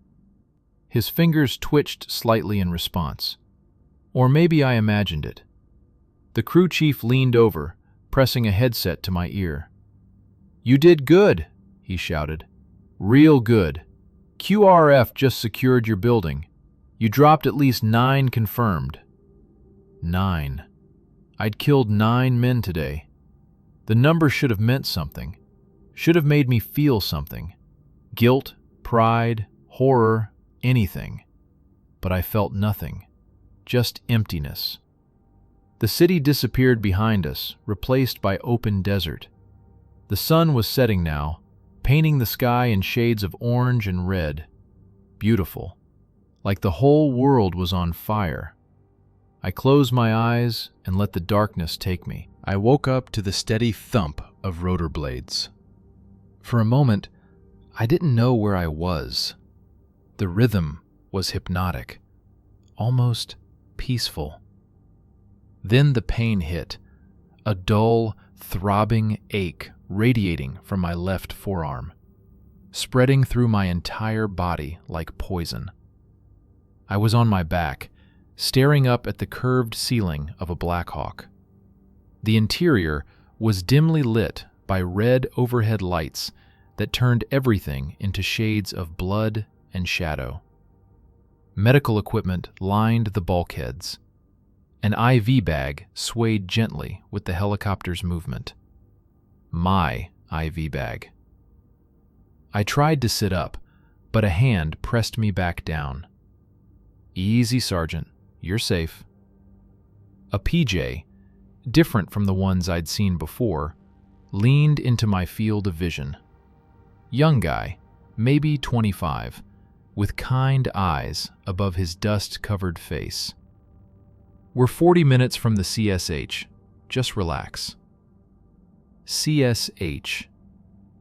His fingers twitched slightly in response. Or maybe I imagined it. The crew chief leaned over, pressing a headset to my ear. "You did good," he shouted. "Real good. QRF just secured your building. You dropped at least 9 confirmed." 9. I'd killed 9 men today. The number should have meant something. Should have made me feel something. Guilt, pride, horror, anything. But I felt nothing. Just emptiness. The city disappeared behind us, replaced by open desert. The sun was setting now, painting the sky in shades of orange and red. Beautiful. Like the whole world was on fire. I closed my eyes and let the darkness take me. I woke up to the steady thump of rotor blades. For a moment, I didn't know where I was. The rhythm was hypnotic, almost peaceful. Then the pain hit, a dull, throbbing ache radiating from my left forearm, spreading through my entire body like poison. I was on my back, staring up at the curved ceiling of a Black Hawk. The interior was dimly lit by red overhead lights that turned everything into shades of blood and shadow. Medical equipment lined the bulkheads. An IV bag swayed gently with the helicopter's movement. My IV bag. I tried to sit up, but a hand pressed me back down. "Easy, Sergeant. You're safe." A PJ, different from the ones I'd seen before, leaned into my field of vision. Young guy, maybe 25, with kind eyes above his dust-covered face. "We're 40 minutes from the CSH. Just relax." CSH,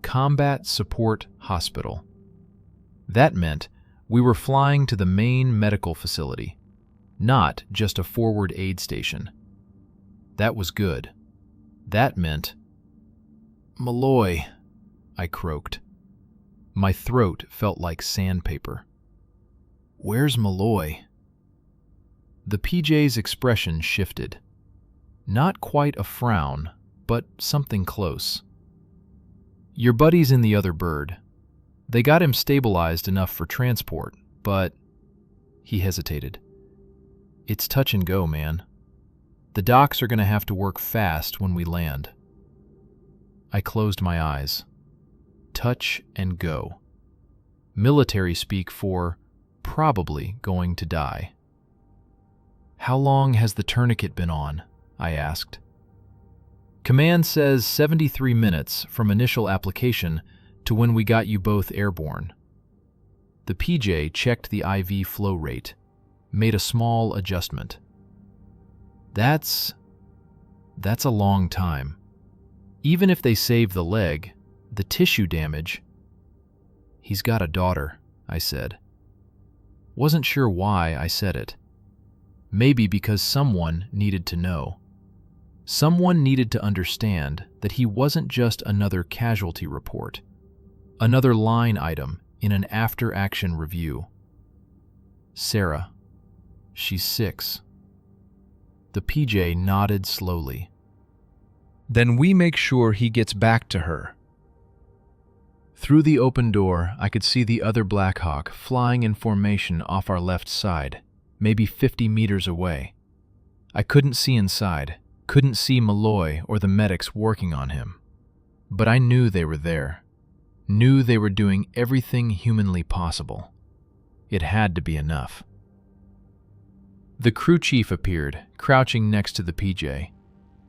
Combat Support Hospital. That meant we were flying to the main medical facility, not just a forward aid station. That was good. That meant... "Maloy," I croaked. My throat felt like sandpaper. "Where's Maloy?" The PJ's expression shifted. Not quite a frown, but something close. "Your buddy's in the other bird. They got him stabilized enough for transport, but... He hesitated. It's touch and go, man. The docks are going to have to work fast when we land. I closed my eyes. Touch and go. Military speak for probably going to die. How long has the tourniquet been on? I asked. Command says 73 minutes from initial application to when we got you both airborne. The PJ checked the IV flow rate, made a small adjustment. That's a long time. Even if they save the leg, the tissue damage... He's got a daughter, I said. Wasn't sure why I said it. Maybe because someone needed to know. Someone needed to understand that he wasn't just another casualty report, another line item in an after-action review. Sarah, she's 6. The PJ nodded slowly. Then we make sure he gets back to her. Through the open door, I could see the other Black Hawk flying in formation off our left side, maybe 50 meters away. I couldn't see inside, couldn't see Maloy or the medics working on him. But I knew they were there, knew they were doing everything humanly possible. It had to be enough. The crew chief appeared, crouching next to the PJ.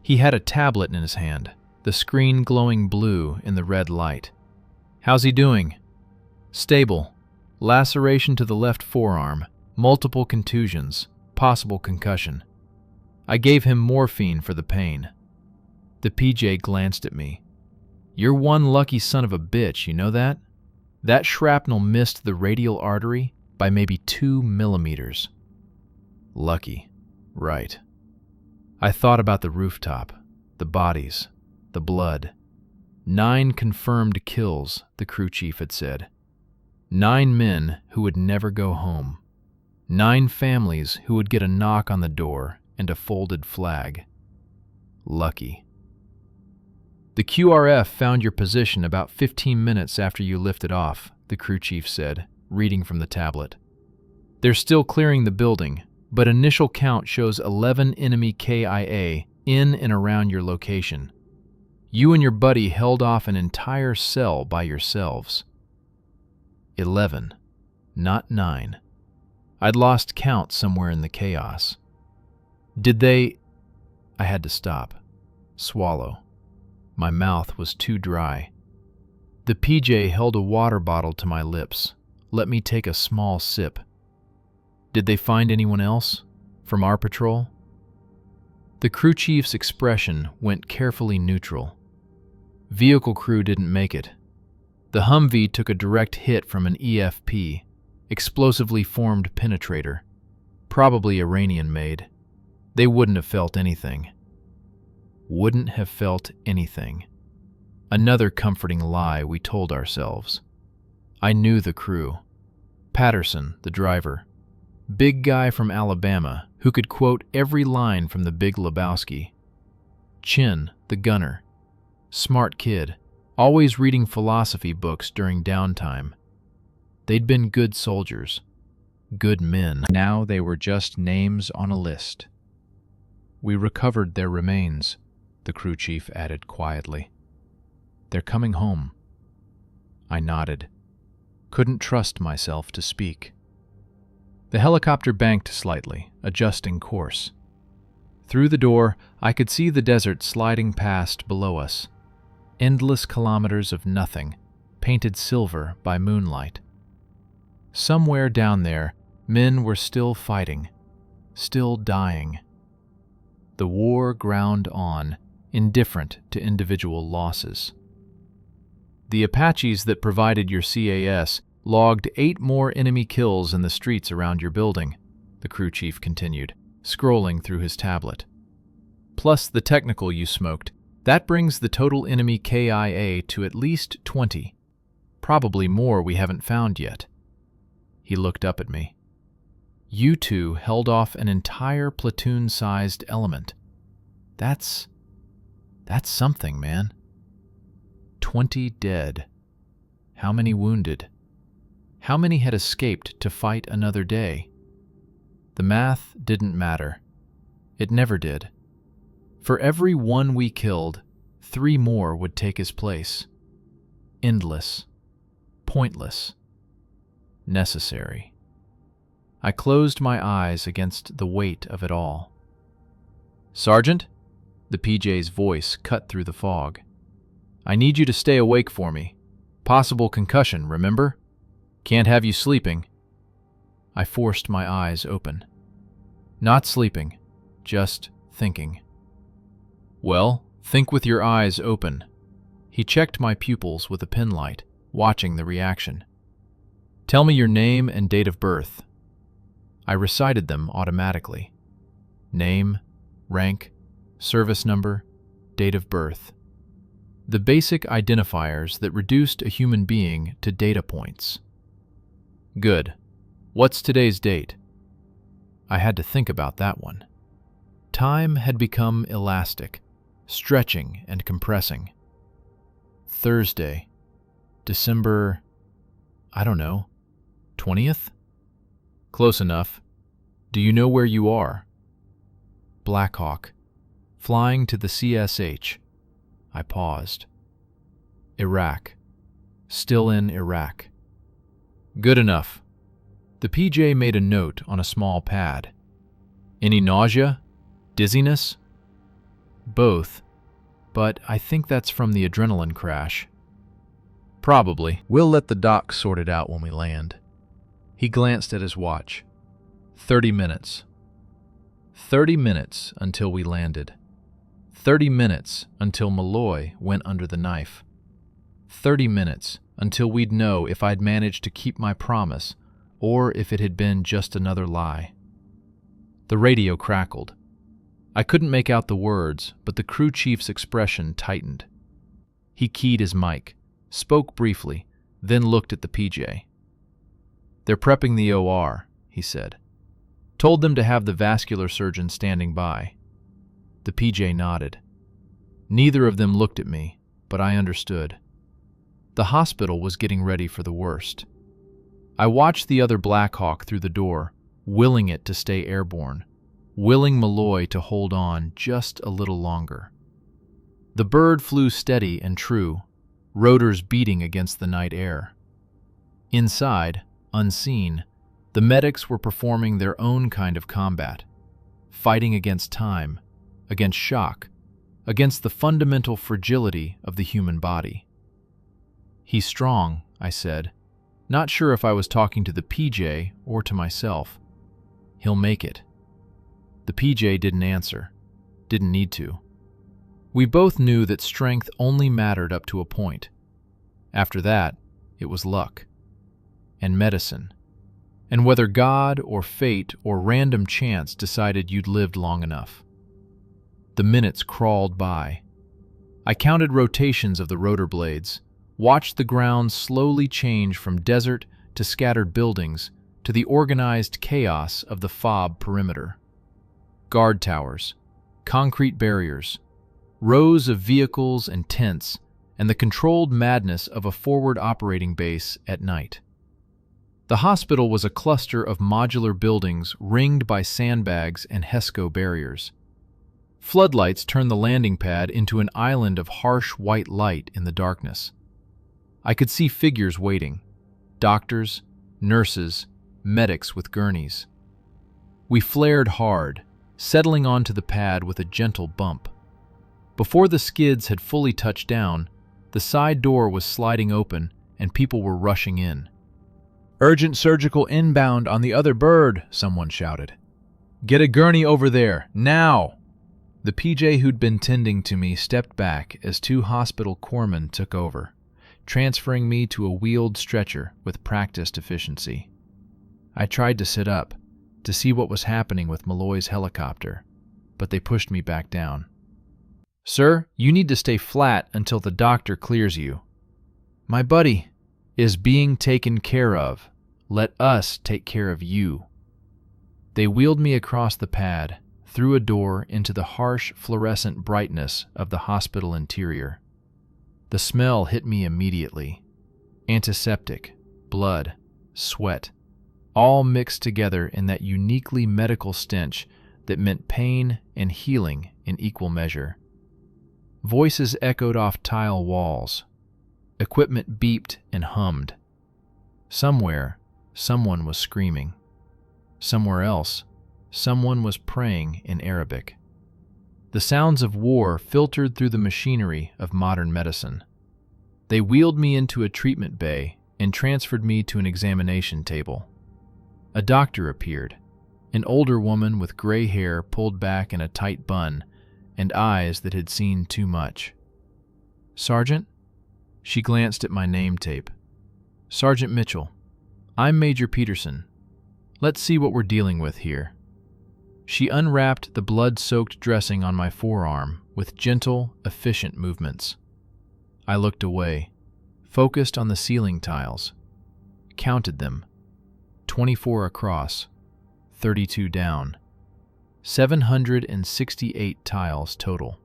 He had a tablet in his hand, the screen glowing blue in the red light. How's he doing? Stable. Laceration to the left forearm, multiple contusions, possible concussion. I gave him morphine for the pain. The PJ glanced at me. You're one lucky son of a bitch, you know that? That shrapnel missed the radial artery by maybe 2 millimeters. Lucky. Right. I thought about the rooftop, the bodies, the blood. 9 confirmed kills, the crew chief had said. 9 men who would never go home. 9 families who would get a knock on the door and a folded flag. Lucky. The QRF found your position about 15 minutes after you lifted off, the crew chief said, reading from the tablet. They're still clearing the building, but initial count shows 11 enemy KIA in and around your location. You and your buddy held off an entire cell by yourselves. 11, not 9. I'd lost count somewhere in the chaos. Did they... I had to stop. Swallow. My mouth was too dry. The PJ held a water bottle to my lips, let me take a small sip. Did they find anyone else? From our patrol? The crew chief's expression went carefully neutral. Vehicle crew didn't make it. The Humvee took a direct hit from an EFP, explosively formed penetrator, probably Iranian-made. They wouldn't have felt anything. Wouldn't have felt anything. Another comforting lie we told ourselves. I knew the crew. Patterson, the driver. Big guy from Alabama who could quote every line from The Big Lebowski. Chin, the gunner. Smart kid, always reading philosophy books during downtime. They'd been good soldiers, good men. Now they were just names on a list. We recovered their remains, the crew chief added quietly. They're coming home. I nodded. Couldn't trust myself to speak. The helicopter banked slightly, adjusting course. Through the door, I could see the desert sliding past below us. Endless kilometers of nothing, painted silver by moonlight. Somewhere down there, men were still fighting, still dying. The war ground on, indifferent to individual losses. The Apaches that provided your CAS logged 8 more enemy kills in the streets around your building, the crew chief continued, scrolling through his tablet. Plus the technical you smoked. That brings the total enemy KIA to at least 20. Probably more we haven't found yet. He looked up at me. You two held off an entire platoon-sized element. That's something, man. 20 dead. How many wounded? How many had escaped to fight another day? The math didn't matter. It never did. For every one we killed, 3 more would take his place. Endless. Pointless. Necessary. I closed my eyes against the weight of it all. "Sergeant?" The PJ's voice cut through the fog. "I need you to stay awake for me. Possible concussion, remember? Can't have you sleeping." I forced my eyes open. Not sleeping, just thinking. "Well, think with your eyes open." He checked my pupils with a pen light, watching the reaction. "Tell me your name and date of birth." I recited them automatically. Name, rank, service number, date of birth. The basic identifiers that reduced a human being to data points. Good. What's today's date? I had to think about that one. Time had become elastic, stretching and compressing. Thursday, December, I don't know, 20th? Close enough. Do you know where you are? Black Hawk, flying to the CSH. I paused. Iraq. Still in Iraq. Good enough. The PJ made a note on a small pad. Any nausea? Dizziness? Both, but I think that's from the adrenaline crash. Probably. We'll let the doc sort it out when we land. He glanced at his watch. 30 minutes. 30 minutes until we landed. 30 minutes until Maloy went under the knife. 30 minutes until we'd know if I'd managed to keep my promise or if it had been just another lie. The radio crackled. I couldn't make out the words, but the crew chief's expression tightened. He keyed his mic, spoke briefly, then looked at the PJ. "They're prepping the OR," he said. "Told them to have the vascular surgeon standing by." The PJ nodded. Neither of them looked at me, but I understood. The hospital was getting ready for the worst. I watched the other Black Hawk through the door, willing it to stay airborne, willing Maloy to hold on just a little longer. The bird flew steady and true, rotors beating against the night air. Inside, unseen, the medics were performing their own kind of combat, fighting against time, against shock, against the fundamental fragility of the human body. "He's strong," I said, not sure if I was talking to the PJ or to myself. "He'll make it." The PJ didn't answer, didn't need to. We both knew that strength only mattered up to a point. After that, it was luck. And medicine. And whether God or fate or random chance decided you'd lived long enough. The minutes crawled by. I counted rotations of the rotor blades, watched the ground slowly change from desert to scattered buildings to the organized chaos of the FOB perimeter. Guard towers, concrete barriers, rows of vehicles and tents, and the controlled madness of a forward operating base at night. The hospital was a cluster of modular buildings ringed by sandbags and HESCO barriers. Floodlights turned the landing pad into an island of harsh white light in the darkness. I could see figures waiting, doctors, nurses, medics with gurneys. We flared hard, settling onto the pad with a gentle bump. Before the skids had fully touched down, the side door was sliding open and people were rushing in. "Urgent surgical inbound on the other bird," someone shouted. "Get a gurney over there, now!" The PJ who'd been tending to me stepped back as 2 hospital corpsmen took over, transferring me to a wheeled stretcher with practiced efficiency. I tried to sit up, to see what was happening with Maloy's helicopter, but they pushed me back down. "Sir, you need to stay flat until the doctor clears you." "My buddy is being taken care of. Let us take care of you." They wheeled me across the pad, through a door into the harsh fluorescent brightness of the hospital interior. The smell hit me immediately. Antiseptic, blood, sweat, all mixed together in that uniquely medical stench that meant pain and healing in equal measure. Voices echoed off tile walls. Equipment beeped and hummed. Somewhere, someone was screaming. Somewhere else, someone was praying in Arabic. The sounds of war filtered through the machinery of modern medicine. They wheeled me into a treatment bay and transferred me to an examination table. A doctor appeared, an older woman with gray hair pulled back in a tight bun and eyes that had seen too much. "Sergeant?" She glanced at my name tape. "Sergeant Mitchell. I'm Major Peterson. Let's see what we're dealing with here." She unwrapped the blood-soaked dressing on my forearm with gentle, efficient movements. I looked away, focused on the ceiling tiles, counted them, 24 across, 32 down, 768 tiles total.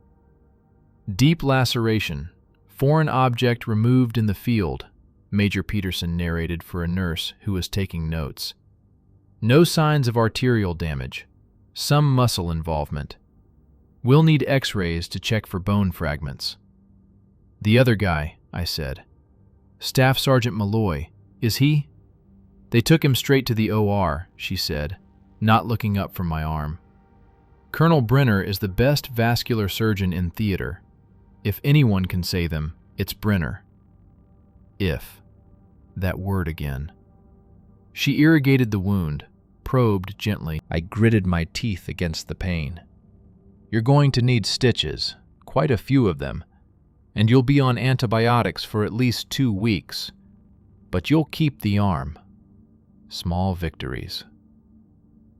"Deep laceration, foreign object removed in the field," Major Peterson narrated for a nurse who was taking notes. "No signs of arterial damage, some muscle involvement. We'll need x-rays to check for bone fragments." "The other guy," I said. "Staff Sergeant Maloy, is he?" "They took him straight to the OR," she said, not looking up from my arm. "Colonel Brenner is the best vascular surgeon in theater. If anyone can say them, it's Brenner." If. That word again. She irrigated the wound, probed gently. I gritted my teeth against the pain. "You're going to need stitches, quite a few of them, and you'll be on antibiotics for at least 2 weeks. But you'll keep the arm." Small victories.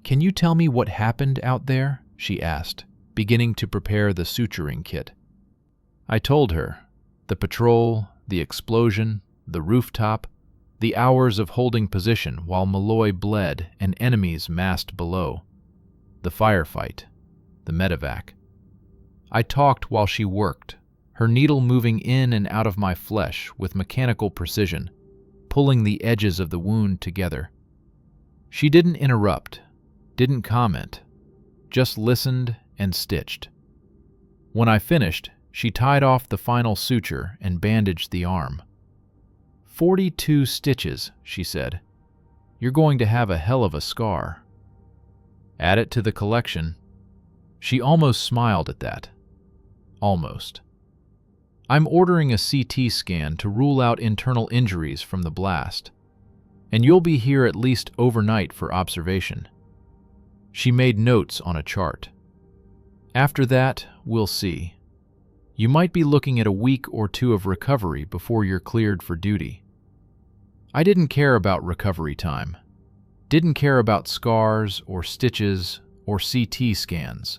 "Can you tell me what happened out there?" she asked, beginning to prepare the suturing kit. I told her. The patrol, the explosion, the rooftop, the hours of holding position while Maloy bled and enemies massed below, the firefight, the medevac. I talked while she worked, her needle moving in and out of my flesh with mechanical precision, pulling the edges of the wound together. She didn't interrupt, didn't comment, just listened and stitched. When I finished, she tied off the final suture and bandaged the arm. 42 stitches, she said. "You're going to have a hell of a scar." "Add it to the collection." She almost smiled at that. Almost. "I'm ordering a CT scan to rule out internal injuries from the blast, and you'll be here at least overnight for observation." She made notes on a chart. "After that, we'll see. You might be looking at a week or 2 of recovery before you're cleared for duty." I didn't care about recovery time. Didn't care about scars or stitches or CT scans.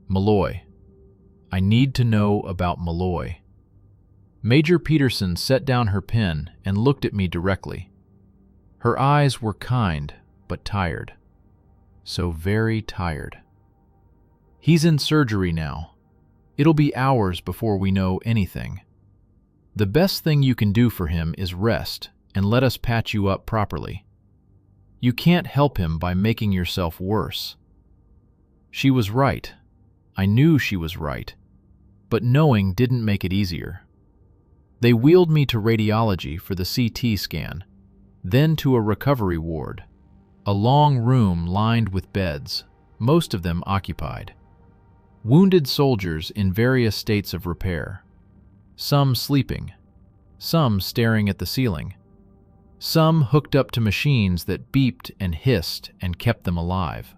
Maloy. I need to know about Maloy. Major Peterson set down her pen and looked at me directly. Her eyes were kind, but tired. So very tired. "He's in surgery now. It'll be hours before we know anything. The best thing you can do for him is rest and let us patch you up properly. You can't help him by making yourself worse." She was right. I knew she was right. But knowing didn't make it easier. They wheeled me to radiology for the CT scan, then to a recovery ward, a long room lined with beds, most of them occupied. Wounded soldiers in various states of repair. Some sleeping, some staring at the ceiling, some hooked up to machines that beeped and hissed and kept them alive.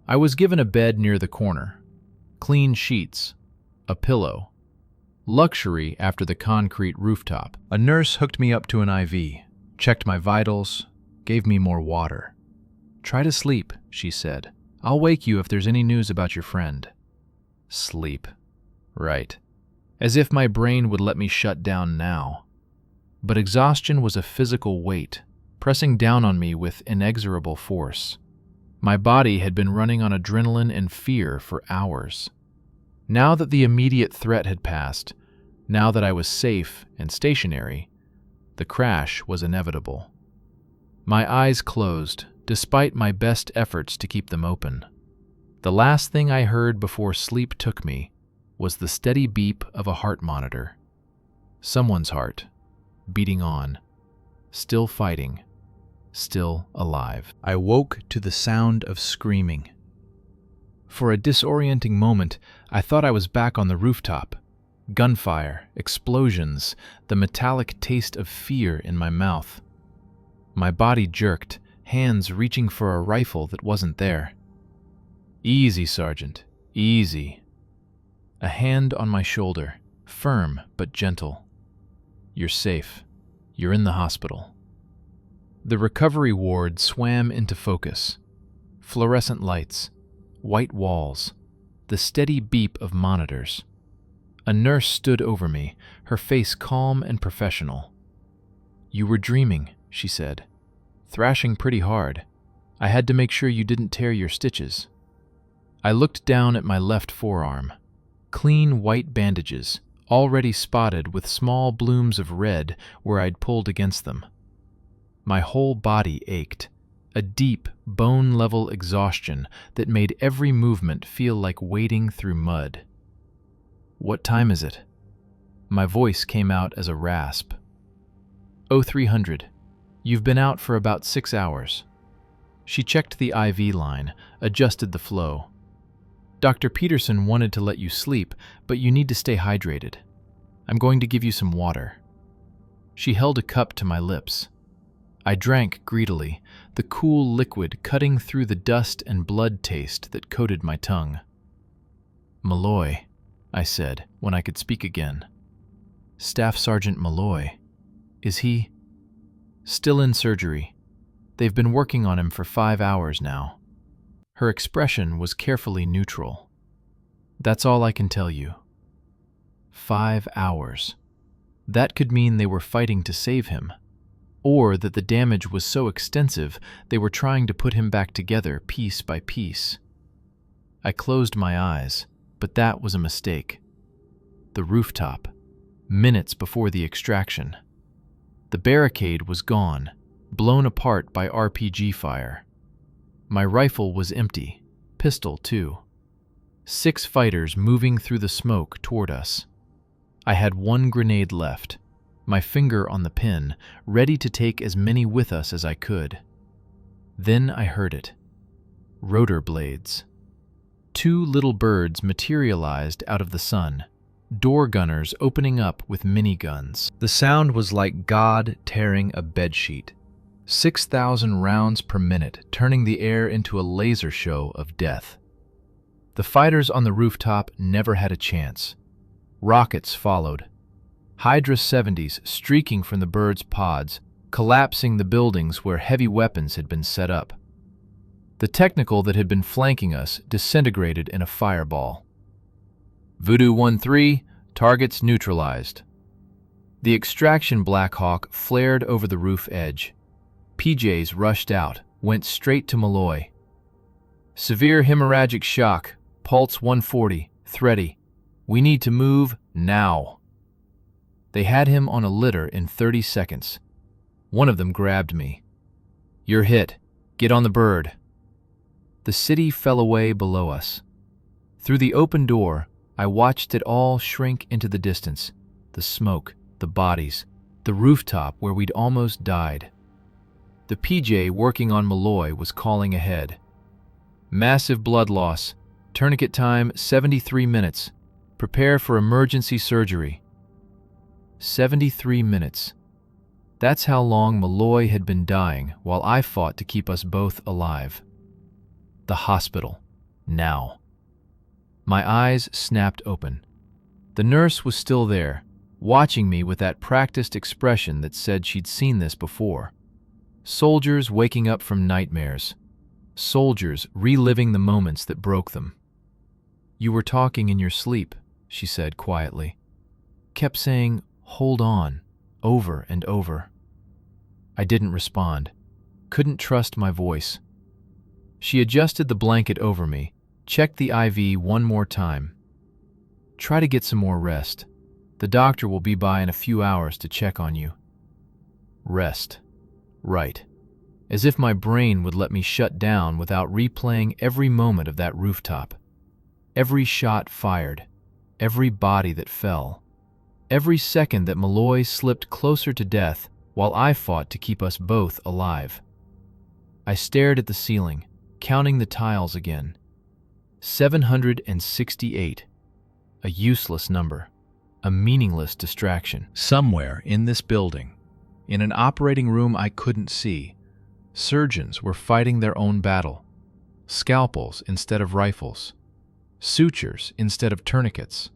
I was given a bed near the corner, clean sheets, a pillow. Luxury after the concrete rooftop. A nurse hooked me up to an IV, checked my vitals, gave me more water. "Try to sleep," she said. "I'll wake you if there's any news about your friend." Sleep. Right. As if my brain would let me shut down now. But exhaustion was a physical weight, pressing down on me with inexorable force. My body had been running on adrenaline and fear for hours. Now that the immediate threat had passed, now that I was safe and stationary, the crash was inevitable. My eyes closed, despite my best efforts to keep them open. The last thing I heard before sleep took me was the steady beep of a heart monitor. Someone's heart, beating on, still fighting, still alive. I woke to the sound of screaming. For a disorienting moment, I thought I was back on the rooftop. Gunfire, explosions, the metallic taste of fear in my mouth. My body jerked, hands reaching for a rifle that wasn't there. "Easy, Sergeant, easy." A hand on my shoulder, firm but gentle. "You're safe. You're in the hospital." The recovery ward swam into focus. Fluorescent lights, white walls, the steady beep of monitors. A nurse stood over me, her face calm and professional. "You were dreaming," she said. "Thrashing pretty hard. I had to make sure you didn't tear your stitches." I looked down at my left forearm. Clean white bandages, already spotted with small blooms of red where I'd pulled against them. My whole body ached, a deep, bone-level exhaustion that made every movement feel like wading through mud. "What time is it?" My voice came out as a rasp. 0300. You've been out for about 6 hours. She checked the IV line, adjusted the flow. "Dr. Peterson wanted to let you sleep, but you need to stay hydrated. I'm going to give you some water." She held a cup to my lips. I drank greedily, the cool liquid cutting through the dust and blood taste that coated my tongue. "Maloy," I said when I could speak again. "Staff Sergeant Maloy. Is he?" "Still in surgery. They've been working on him for 5 hours now." Her expression was carefully neutral. "That's all I can tell you." 5 hours. That could mean they were fighting to save him, or that the damage was so extensive they were trying to put him back together piece by piece. I closed my eyes, but that was a mistake. The rooftop, minutes before the extraction. The barricade was gone, blown apart by RPG fire. My rifle was empty, pistol too. 6 fighters moving through the smoke toward us. I had 1 grenade left, my finger on the pin, ready to take as many with us as I could. Then I heard it. Rotor blades. 2 little birds materialized out of the sun, door gunners opening up with miniguns. The sound was like God tearing a bedsheet. 6,000 rounds per minute, turning the air into a laser show of death. The fighters on the rooftop never had a chance. Rockets followed. Hydra 70s streaking from the birds' pods, collapsing the buildings where heavy weapons had been set up. The technical that had been flanking us disintegrated in a fireball. Voodoo 1-3, targets neutralized. The extraction Black Hawk flared over the roof edge. PJs rushed out, went straight to Maloy. "Severe hemorrhagic shock, pulse 140, thready. We need to move now." They had him on a litter in 30 seconds. One of them grabbed me. "You're hit. Get on the bird." The city fell away below us. Through the open door, I watched it all shrink into the distance. The smoke, the bodies, the rooftop where we'd almost died. The PJ working on Maloy was calling ahead. "Massive blood loss. Tourniquet time 73 minutes. Prepare for emergency surgery." 73 minutes. That's how long Maloy had been dying while I fought to keep us both alive. The hospital. Now. My eyes snapped open. The nurse was still there, watching me with that practiced expression that said she'd seen this before. Soldiers waking up from nightmares. Soldiers reliving the moments that broke them. "You were talking in your sleep," she said quietly. Kept saying, "Hold on," over and over. I didn't respond. Couldn't trust my voice. She adjusted the blanket over me, checked the IV one more time. "Try to get some more rest. The doctor will be by in a few hours to check on you." Rest. Right. as if my brain would let me shut down without replaying every moment of that rooftop. Every shot fired, every body that fell, every second that Maloy slipped closer to death while I fought to keep us both alive. I stared at the ceiling, counting the tiles again. 768. A useless number, a meaningless distraction. Somewhere in this building, in an operating room I couldn't see, surgeons were fighting their own battle. Scalpels instead of rifles, sutures instead of tourniquets,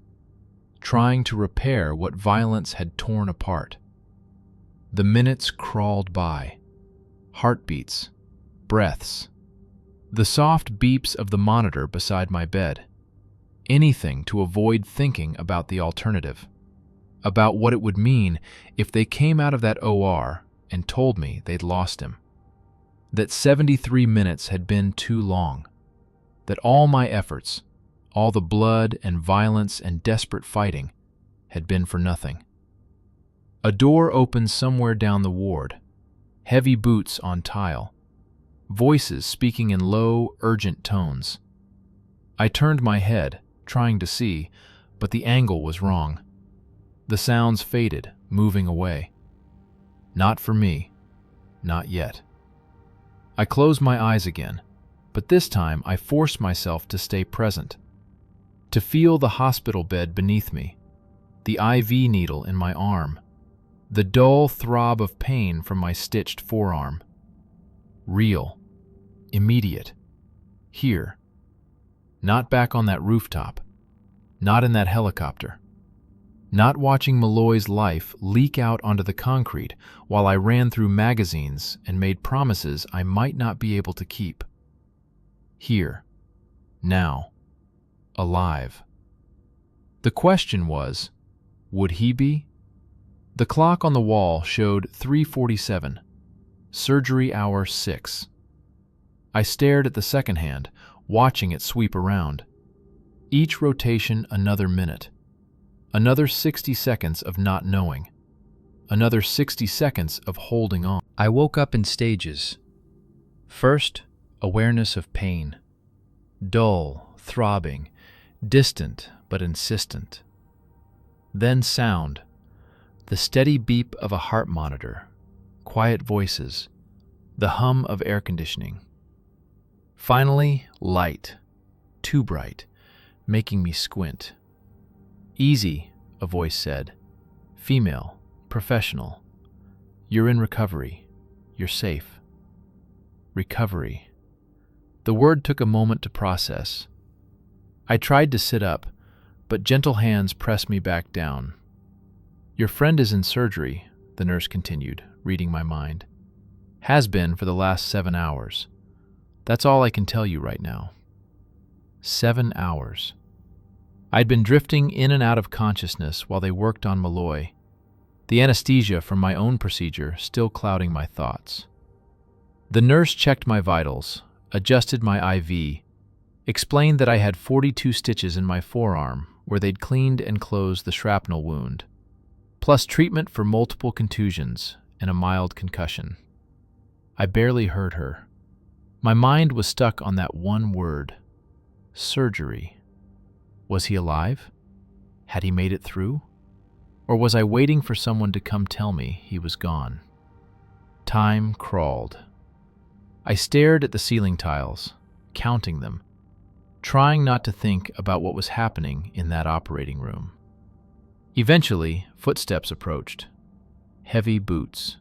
trying to repair what violence had torn apart. The minutes crawled by. Heartbeats, breaths, the soft beeps of the monitor beside my bed. Anything to avoid thinking about the alternative, about what it would mean if they came out of that OR and told me they'd lost him. That 73 minutes had been too long. That all my efforts, all the blood and violence and desperate fighting, had been for nothing. A door opened somewhere down the ward. Heavy boots on tile. Voices speaking in low, urgent tones. I turned my head, trying to see, but the angle was wrong. The sounds faded, moving away. Not for me. Not yet. I closed my eyes again, but this time I forced myself to stay present. To feel the hospital bed beneath me, the IV needle in my arm, the dull throb of pain from my stitched forearm. Real. Immediate. Here. Not back on that rooftop. Not in that helicopter. Not watching Maloy's life leak out onto the concrete while I ran through magazines and made promises I might not be able to keep. Here. Now. Alive. The question was, would he be? The clock on the wall showed 3:47, surgery hour 6. I stared at the second hand, watching it sweep around. Each rotation another minute. Another 60 seconds of not knowing. Another 60 seconds of holding on. I woke up in stages. First, awareness of pain. Dull, throbbing, distant but insistent. Then sound. The steady beep of a heart monitor. Quiet voices. The hum of air conditioning. Finally, light. Too bright, making me squint. Easy, a voice said. Female, professional. You're in recovery. You're safe. Recovery. The word took a moment to process. I tried to sit up, but gentle hands pressed me back down. Your friend is in surgery, the nurse continued, reading my mind. Has been for the last 7 hours. That's all I can tell you right now. 7 hours. I'd been drifting in and out of consciousness while they worked on Maloy, the anesthesia from my own procedure still clouding my thoughts. The nurse checked my vitals, adjusted my IV, explained that I had 42 stitches in my forearm where they'd cleaned and closed the shrapnel wound, plus treatment for multiple contusions and a mild concussion. I barely heard her. My mind was stuck on that one word, surgery. Was he alive? Had he made it through? Or was I waiting for someone to come tell me he was gone? Time crawled. I stared at the ceiling tiles, counting them, trying not to think about what was happening in that operating room. Eventually, footsteps approached. Heavy boots.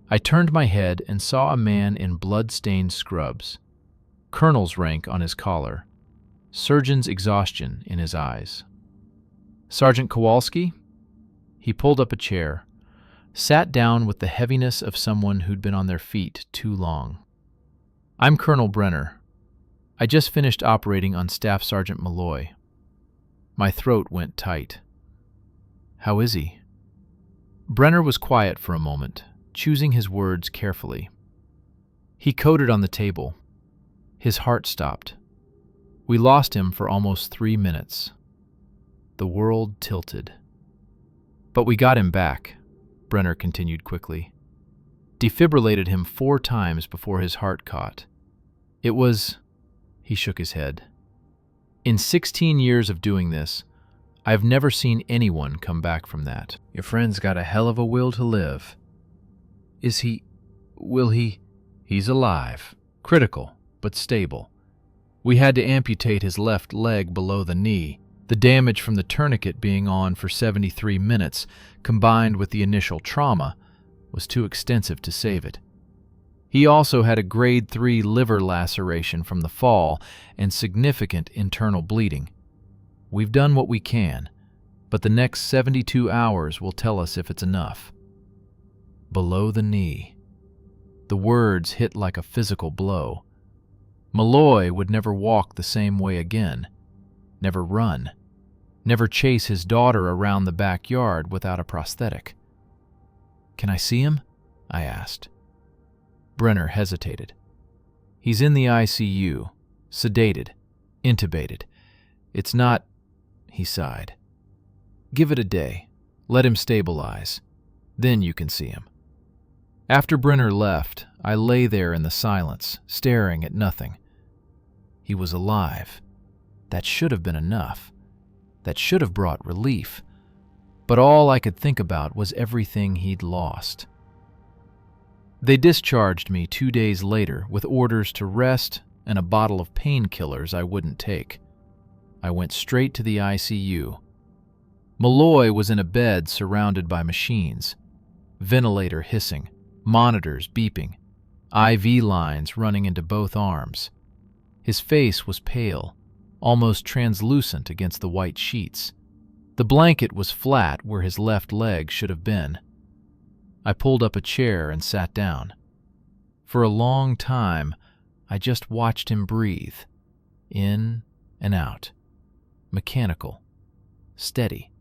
I turned my head and saw a man in blood-stained scrubs, colonel's rank on his collar, surgeon's exhaustion in his eyes. Sergeant Kowalski? He pulled up a chair, sat down with the heaviness of someone who'd been on their feet too long. I'm Colonel Brenner. I just finished operating on Staff Sergeant Maloy. My throat went tight. How is he? Brenner was quiet for a moment, choosing his words carefully. He coded on the table. His heart stopped. We lost him for almost 3 minutes. The world tilted. But we got him back, Brenner continued quickly. Defibrillated him 4 times before his heart caught. It was... He shook his head. In 16 years of doing this, I've never seen anyone come back from that. Your friend's got a hell of a will to live. Is he... will he... He's alive. Critical, but stable. We had to amputate his left leg below the knee, the damage from the tourniquet being on for 73 minutes, combined with the initial trauma, was too extensive to save it. He also had a grade 3 liver laceration from the fall and significant internal bleeding. We've done what we can, but the next 72 hours will tell us if it's enough. Below the knee. The words hit like a physical blow. Maloy would never walk the same way again, never run, never chase his daughter around the backyard without a prosthetic. Can I see him? I asked. Brenner hesitated. He's in the ICU, sedated, intubated. It's not... He sighed. Give it a day. Let him stabilize. Then you can see him. After Brenner left, I lay there in the silence, staring at nothing. He was alive. That should have been enough. That should have brought relief. But all I could think about was everything he'd lost. They discharged me 2 days later with orders to rest and a bottle of painkillers I wouldn't take. I went straight to the ICU. Maloy was in a bed surrounded by machines, ventilator hissing, monitors beeping, IV lines running into both arms. His face was pale, almost translucent against the white sheets. The blanket was flat where his left leg should have been. I pulled up a chair and sat down. For a long time, I just watched him breathe, in and out, mechanical, steady,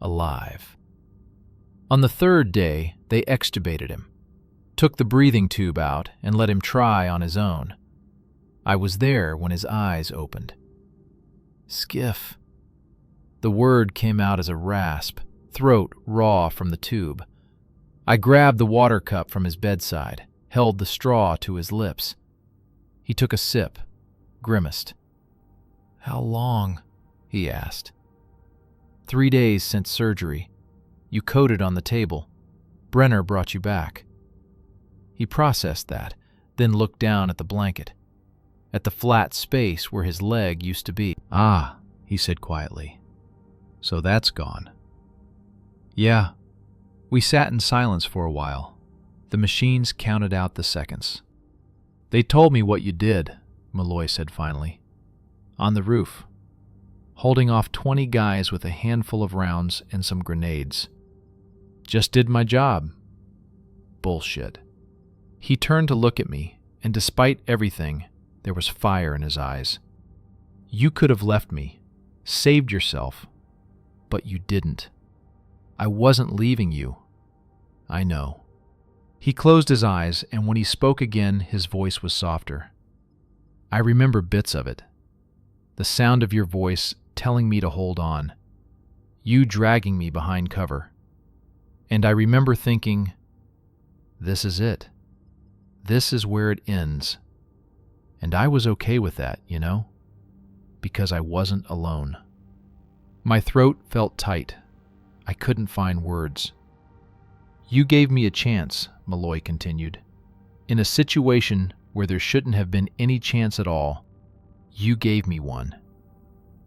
alive. On the 3rd day, they extubated him, took the breathing tube out and let him try on his own. I was there when his eyes opened. Skif. The word came out as a rasp, throat raw from the tube. I grabbed the water cup from his bedside, held the straw to his lips. He took a sip, grimaced. How long? He asked. 3 days since surgery. You coded on the table. Brenner brought you back. He processed that, then looked down at the blanket, at the flat space where his leg used to be. Ah, he said quietly. So that's gone. Yeah. We sat in silence for a while. The machines counted out the seconds. They told me what you did, Maloy said finally. On the roof, holding off 20 guys with a handful of rounds and some grenades. Just did my job. Bullshit. He turned to look at me, and despite everything, there was fire in his eyes. You could have left me, saved yourself, but you didn't. I wasn't leaving you. I know. He closed his eyes, and when he spoke again, his voice was softer. I remember bits of it. The sound of your voice telling me to hold on. You dragging me behind cover. And I remember thinking, this is it. This is where it ends. And I was okay with that, you know? Because I wasn't alone. My throat felt tight. I couldn't find words. You gave me a chance, Maloy continued. In a situation where there shouldn't have been any chance at all, you gave me one.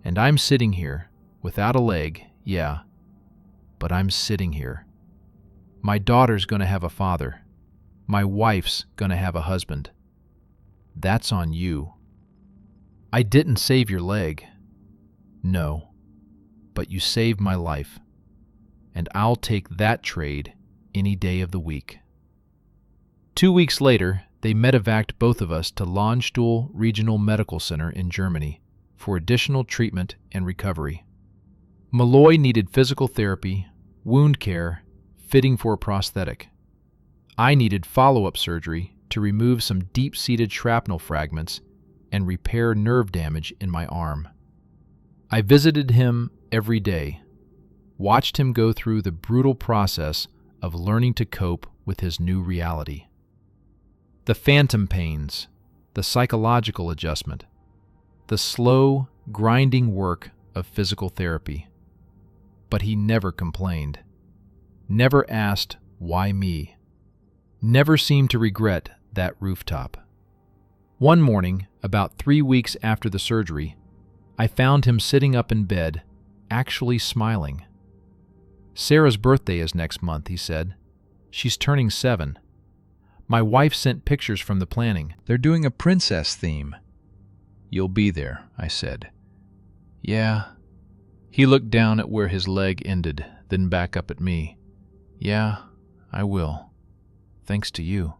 And I'm sitting here, without a leg, yeah, but I'm sitting here. My daughter's gonna have a father. My wife's gonna have a husband. That's on you. I didn't save your leg. No. But you saved my life. And I'll take that trade any day of the week. 2 weeks later, they medevaced both of us to Landstuhl Regional Medical Center in Germany for additional treatment and recovery. Maloy needed physical therapy, wound care, fitting for a prosthetic. I needed follow-up surgery to remove some deep-seated shrapnel fragments and repair nerve damage in my arm. I visited him every day, watched him go through the brutal process of learning to cope with his new reality. The phantom pains, the psychological adjustment, the slow, grinding work of physical therapy. But he never complained, never asked, why me? Never seemed to regret that rooftop. One morning, about 3 weeks after the surgery, I found him sitting up in bed, actually smiling. Sarah's birthday is next month, he said. She's turning 7. My wife sent pictures from the planning. They're doing a princess theme. You'll be there, I said. Yeah. He looked down at where his leg ended, then back up at me. Yeah, I will. Thanks to you.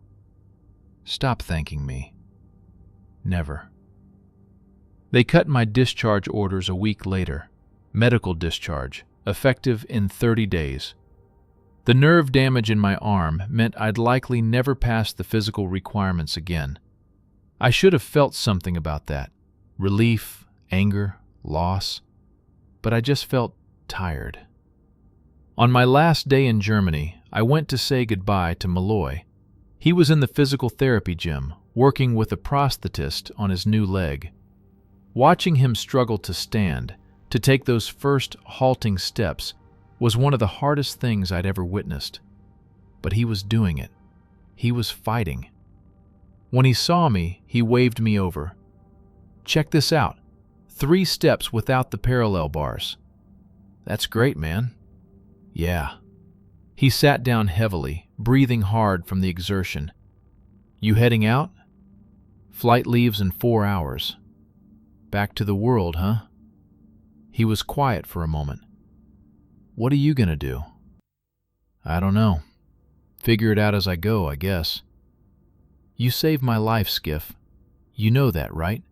Stop thanking me. Never. They cut my discharge orders a week later. Medical discharge, effective in 30 days. The nerve damage in my arm meant I'd likely never pass the physical requirements again. I should have felt something about that. Relief, anger, loss. But I just felt tired. On my last day in Germany, I went to say goodbye to Maloy. He was in the physical therapy gym, working with a prosthetist on his new leg. Watching him struggle to stand, to take those first halting steps, was one of the hardest things I'd ever witnessed. But he was doing it. He was fighting. When he saw me, he waved me over. Check this out. 3 steps without the parallel bars. That's great, man. Yeah. He sat down heavily, breathing hard from the exertion. You heading out? Flight leaves in 4 hours. Back to the world, huh? He was quiet for a moment. What are you gonna do? I don't know. Figure it out as I go, I guess. You saved my life, Skif. You know that, right?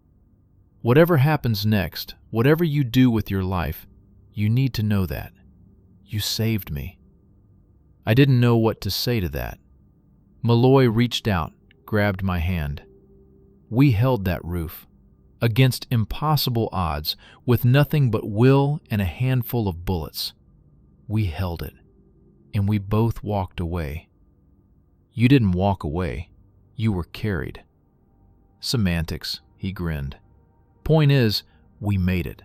Whatever happens next, whatever you do with your life, you need to know that. You saved me. I didn't know what to say to that. Maloy reached out, grabbed my hand. We held that roof, against impossible odds, with nothing but will and a handful of bullets. We held it, and we both walked away. You didn't walk away. You were carried. Semantics, he grinned. Point is, we made it.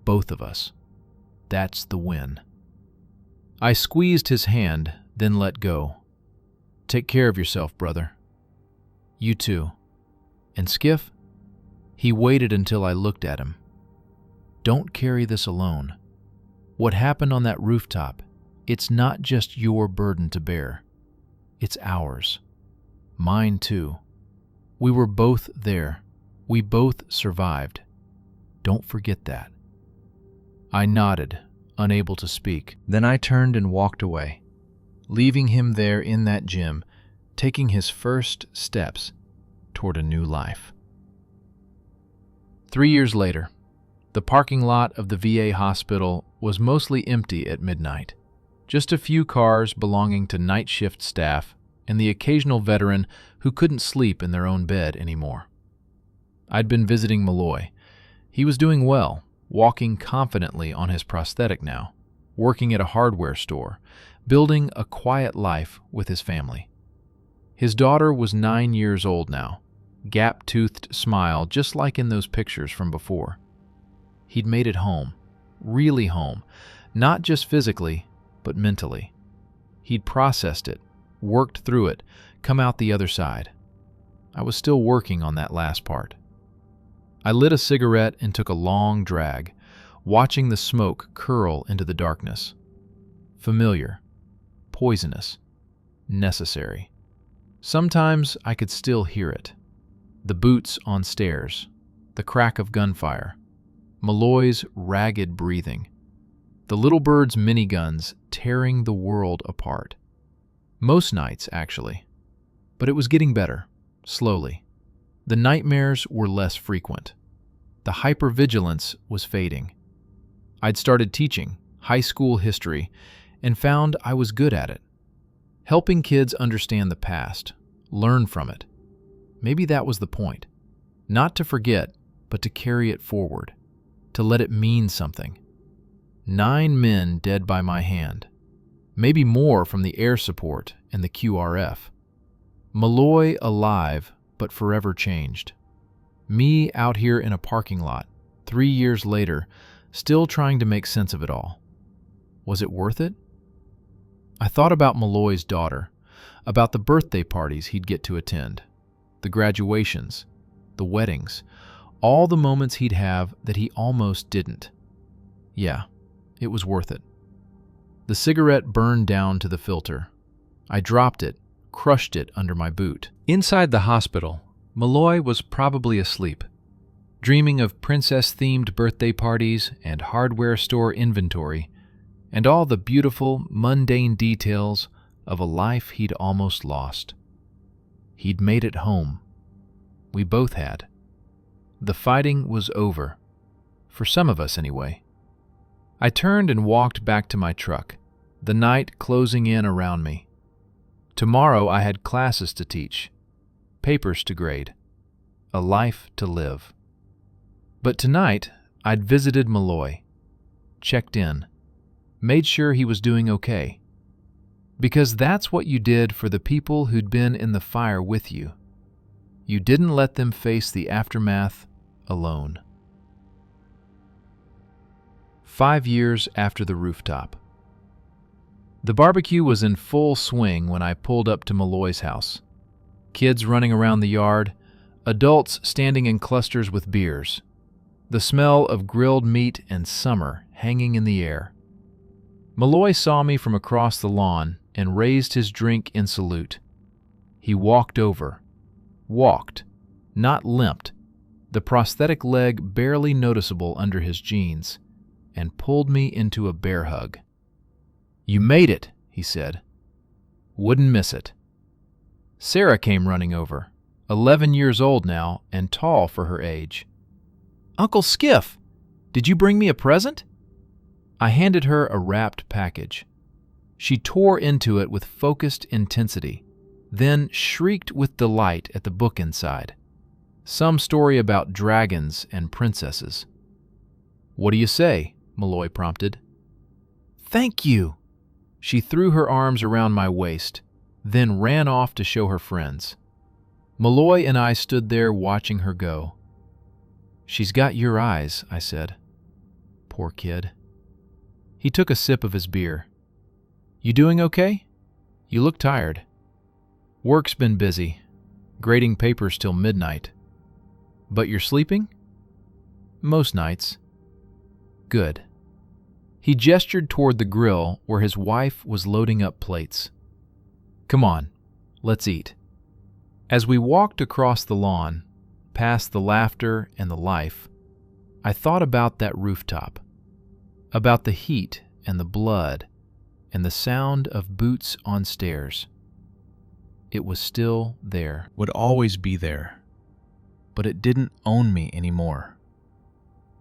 Both of us. That's the win. I squeezed his hand, then let go. Take care of yourself, brother. You too. And Skif? He waited until I looked at him. Don't carry this alone. What happened on that rooftop, it's not just your burden to bear. It's ours. Mine too. We were both there. We both survived. Don't forget that. I nodded, unable to speak. Then I turned and walked away, leaving him there in that gym, taking his first steps toward a new life. 3 years later, the parking lot of the VA hospital was mostly empty at midnight. Just a few cars belonging to night shift staff and the occasional veteran who couldn't sleep in their own bed anymore. I'd been visiting Maloy. He was doing well, walking confidently on his prosthetic now, working at a hardware store, building a quiet life with his family. His daughter was 9 years old now, gap-toothed smile just like in those pictures from before. He'd made it home, really home, not just physically, but mentally. He'd processed it, worked through it, come out the other side. I was still working on that last part. I lit a cigarette and took a long drag, watching the smoke curl into the darkness. Familiar, poisonous, necessary. Sometimes I could still hear it. The boots on stairs, the crack of gunfire, Maloy's ragged breathing, the little bird's miniguns tearing the world apart. Most nights, actually. But it was getting better, slowly. The nightmares were less frequent. The hypervigilance was fading. I'd started teaching high school history and found I was good at it. Helping kids understand the past, learn from it. Maybe that was the point. Not to forget, but to carry it forward, to let it mean something. 9 men dead by my hand. maybe more from the air support and the QRF. Maloy alive, but forever changed. Me out here in a parking lot, 3 years later, still trying to make sense of it all. Was it worth it? I thought about Maloy's daughter, about the birthday parties he'd get to attend, the graduations, the weddings, all the moments he'd have that he almost didn't. Yeah, it was worth it. The cigarette burned down to the filter. I dropped it, crushed it under my boot. Inside the hospital, Maloy was probably asleep, dreaming of princess-themed birthday parties and hardware store inventory, and all the beautiful, mundane details of a life he'd almost lost. He'd made it home. We both had. The fighting was over, for some of us anyway. I turned and walked back to my truck, the night closing in around me. Tomorrow I had classes to teach, papers to grade, a life to live. But tonight I'd visited Maloy, checked in, made sure he was doing okay. Because that's what you did for the people who'd been in the fire with you. You didn't let them face the aftermath alone. 5 years after the rooftop. The barbecue was in full swing when I pulled up to Maloy's house. Kids running around the yard, adults standing in clusters with beers. The smell of grilled meat and summer hanging in the air. Maloy saw me from across the lawn and raised his drink in salute. He walked over. Walked, not limped, the prosthetic leg barely noticeable under his jeans, and pulled me into a bear hug. "You made it," he said. "Wouldn't miss it." Sarah came running over, 11 years old now and tall for her age. "Uncle Skif, did you bring me a present?" I handed her a wrapped package. She tore into it with focused intensity, then shrieked with delight at the book inside. Some story about dragons and princesses. "What do you say?" Maloy prompted. "Thank you." She threw her arms around my waist, then ran off to show her friends. Maloy and I stood there watching her go. "She's got your eyes," I said. "Poor kid." He took a sip of his beer. "You doing okay? You look tired." "Work's been busy, grading papers till midnight." "But you're sleeping?" "Most nights." "Good." He gestured toward the grill where his wife was loading up plates. "Come on, let's eat." As we walked across the lawn, past the laughter and the life, I thought about that rooftop, about the heat and the blood and the sound of boots on stairs. It was still there, would always be there, but it didn't own me anymore.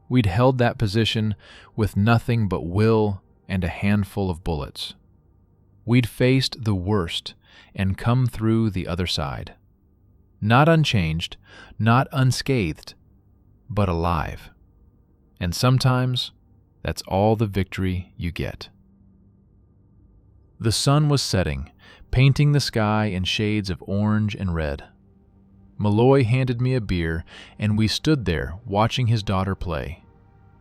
We'd held that position with nothing but will and a handful of bullets. We'd faced the worst and come through the other side. Not unchanged, not unscathed, but alive. And sometimes that's all the victory you get. The sun was setting, painting the sky in shades of orange and red. Maloy handed me a beer, and we stood there watching his daughter play,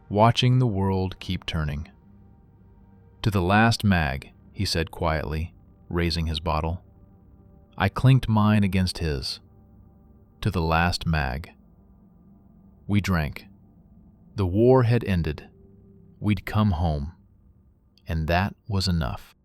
watching the world keep turning. "To the last mag," he said quietly, raising his bottle. I clinked mine against his. To the last mag. We drank. The war had ended. We'd come home. And that was enough.